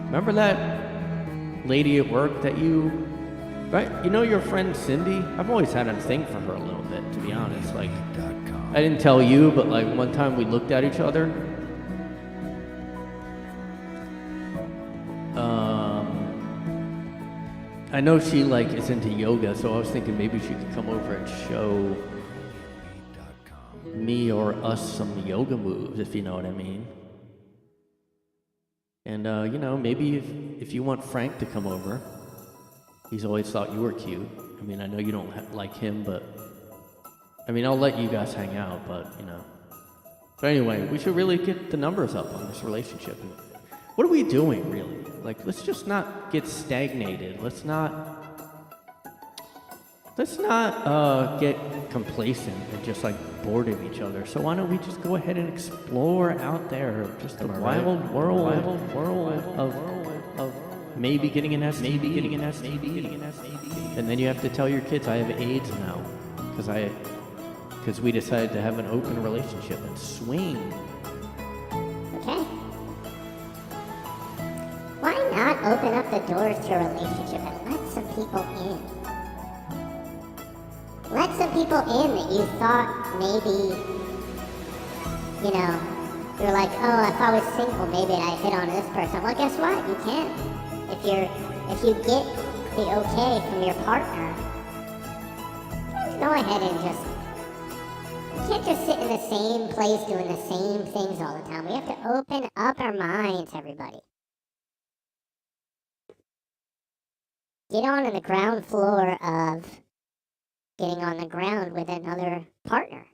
A: Remember that lady at work that right? You know your friend Cindy? I've always had a thing for her a little bit, to be honest. Like, I didn't tell you, but like one time we looked at each other. I know she like is into yoga, so I was thinking maybe she could come over and show me or us some yoga moves, if you know what I mean. And you know, maybe if you want Frank to come over, he's always thought you were cute. I mean, I know you don't like him, but I mean, I'll let you guys hang out, but you know. But anyway, we should really get the numbers up on this relationship. What are we doing, really? Like, let's just not get stagnated. Let's not get complacent and just like bored of each other. So why don't we just go ahead and explore out there, just the wild world of maybe getting an STD, and then you have to tell your kids, I have AIDS now, because we decided to have an open relationship and swing.
C: Okay. Why not open up the doors to a relationship and let some people in? Let some people in that you thought maybe, you know, you're like, oh, if I was single, maybe I'd hit on this person. Well, guess what? You can't. If you get the okay from your partner, just go ahead and you can't just sit in the same place doing the same things all the time. We have to open up our minds, everybody. Get on the ground floor of getting on the ground with another partner.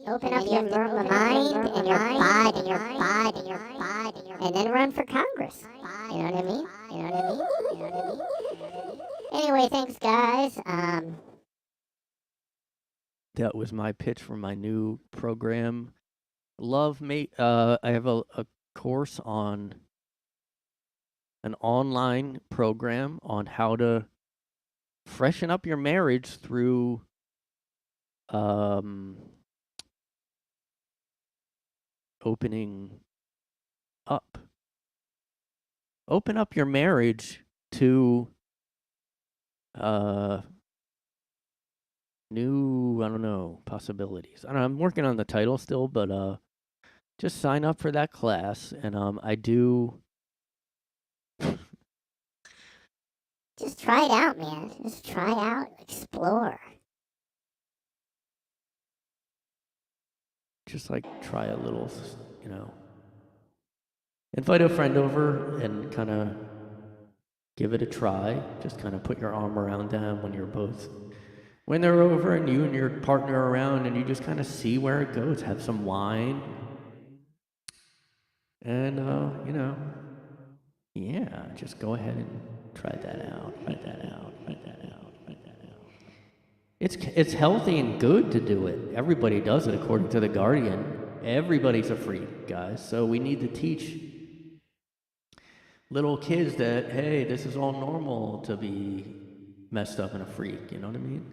C: Open up your mind and your body, and then run for Congress. You know what I mean? Anyway, thanks, guys.
A: That was my pitch for my new program. I have a course on an online program on how to freshen up your marriage through opening up. Open up your marriage to new, I don't know, possibilities. I'm working on the title still, but just sign up for that class, and I do.
C: Just try it out, man. Just try it out. Explore.
E: just like try a little, invite a friend over and kind of give it a try. Just kind of put your arm around them when they're over and you and your partner are around, and you just kind of see where it goes. Have some wine. And, yeah, just go ahead and try that out. It's healthy and good to do it. Everybody does it according to The Guardian. Everybody's a freak, guys. So we need to teach little kids that, hey, this is all normal to be messed up and a freak. You know what I mean?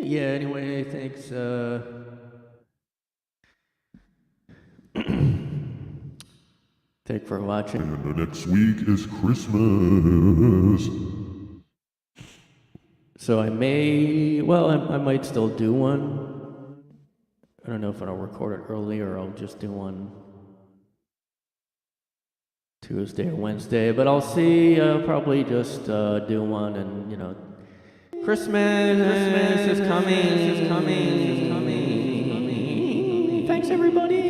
E: Yeah, anyway, thanks. Thanks for watching.
B: And the next week is Christmas.
E: So I might still do one. I don't know if I'll record it early or I'll just do one Tuesday or Wednesday, but I'll see. I'll probably just do one, and Christmas is coming. Thanks everybody.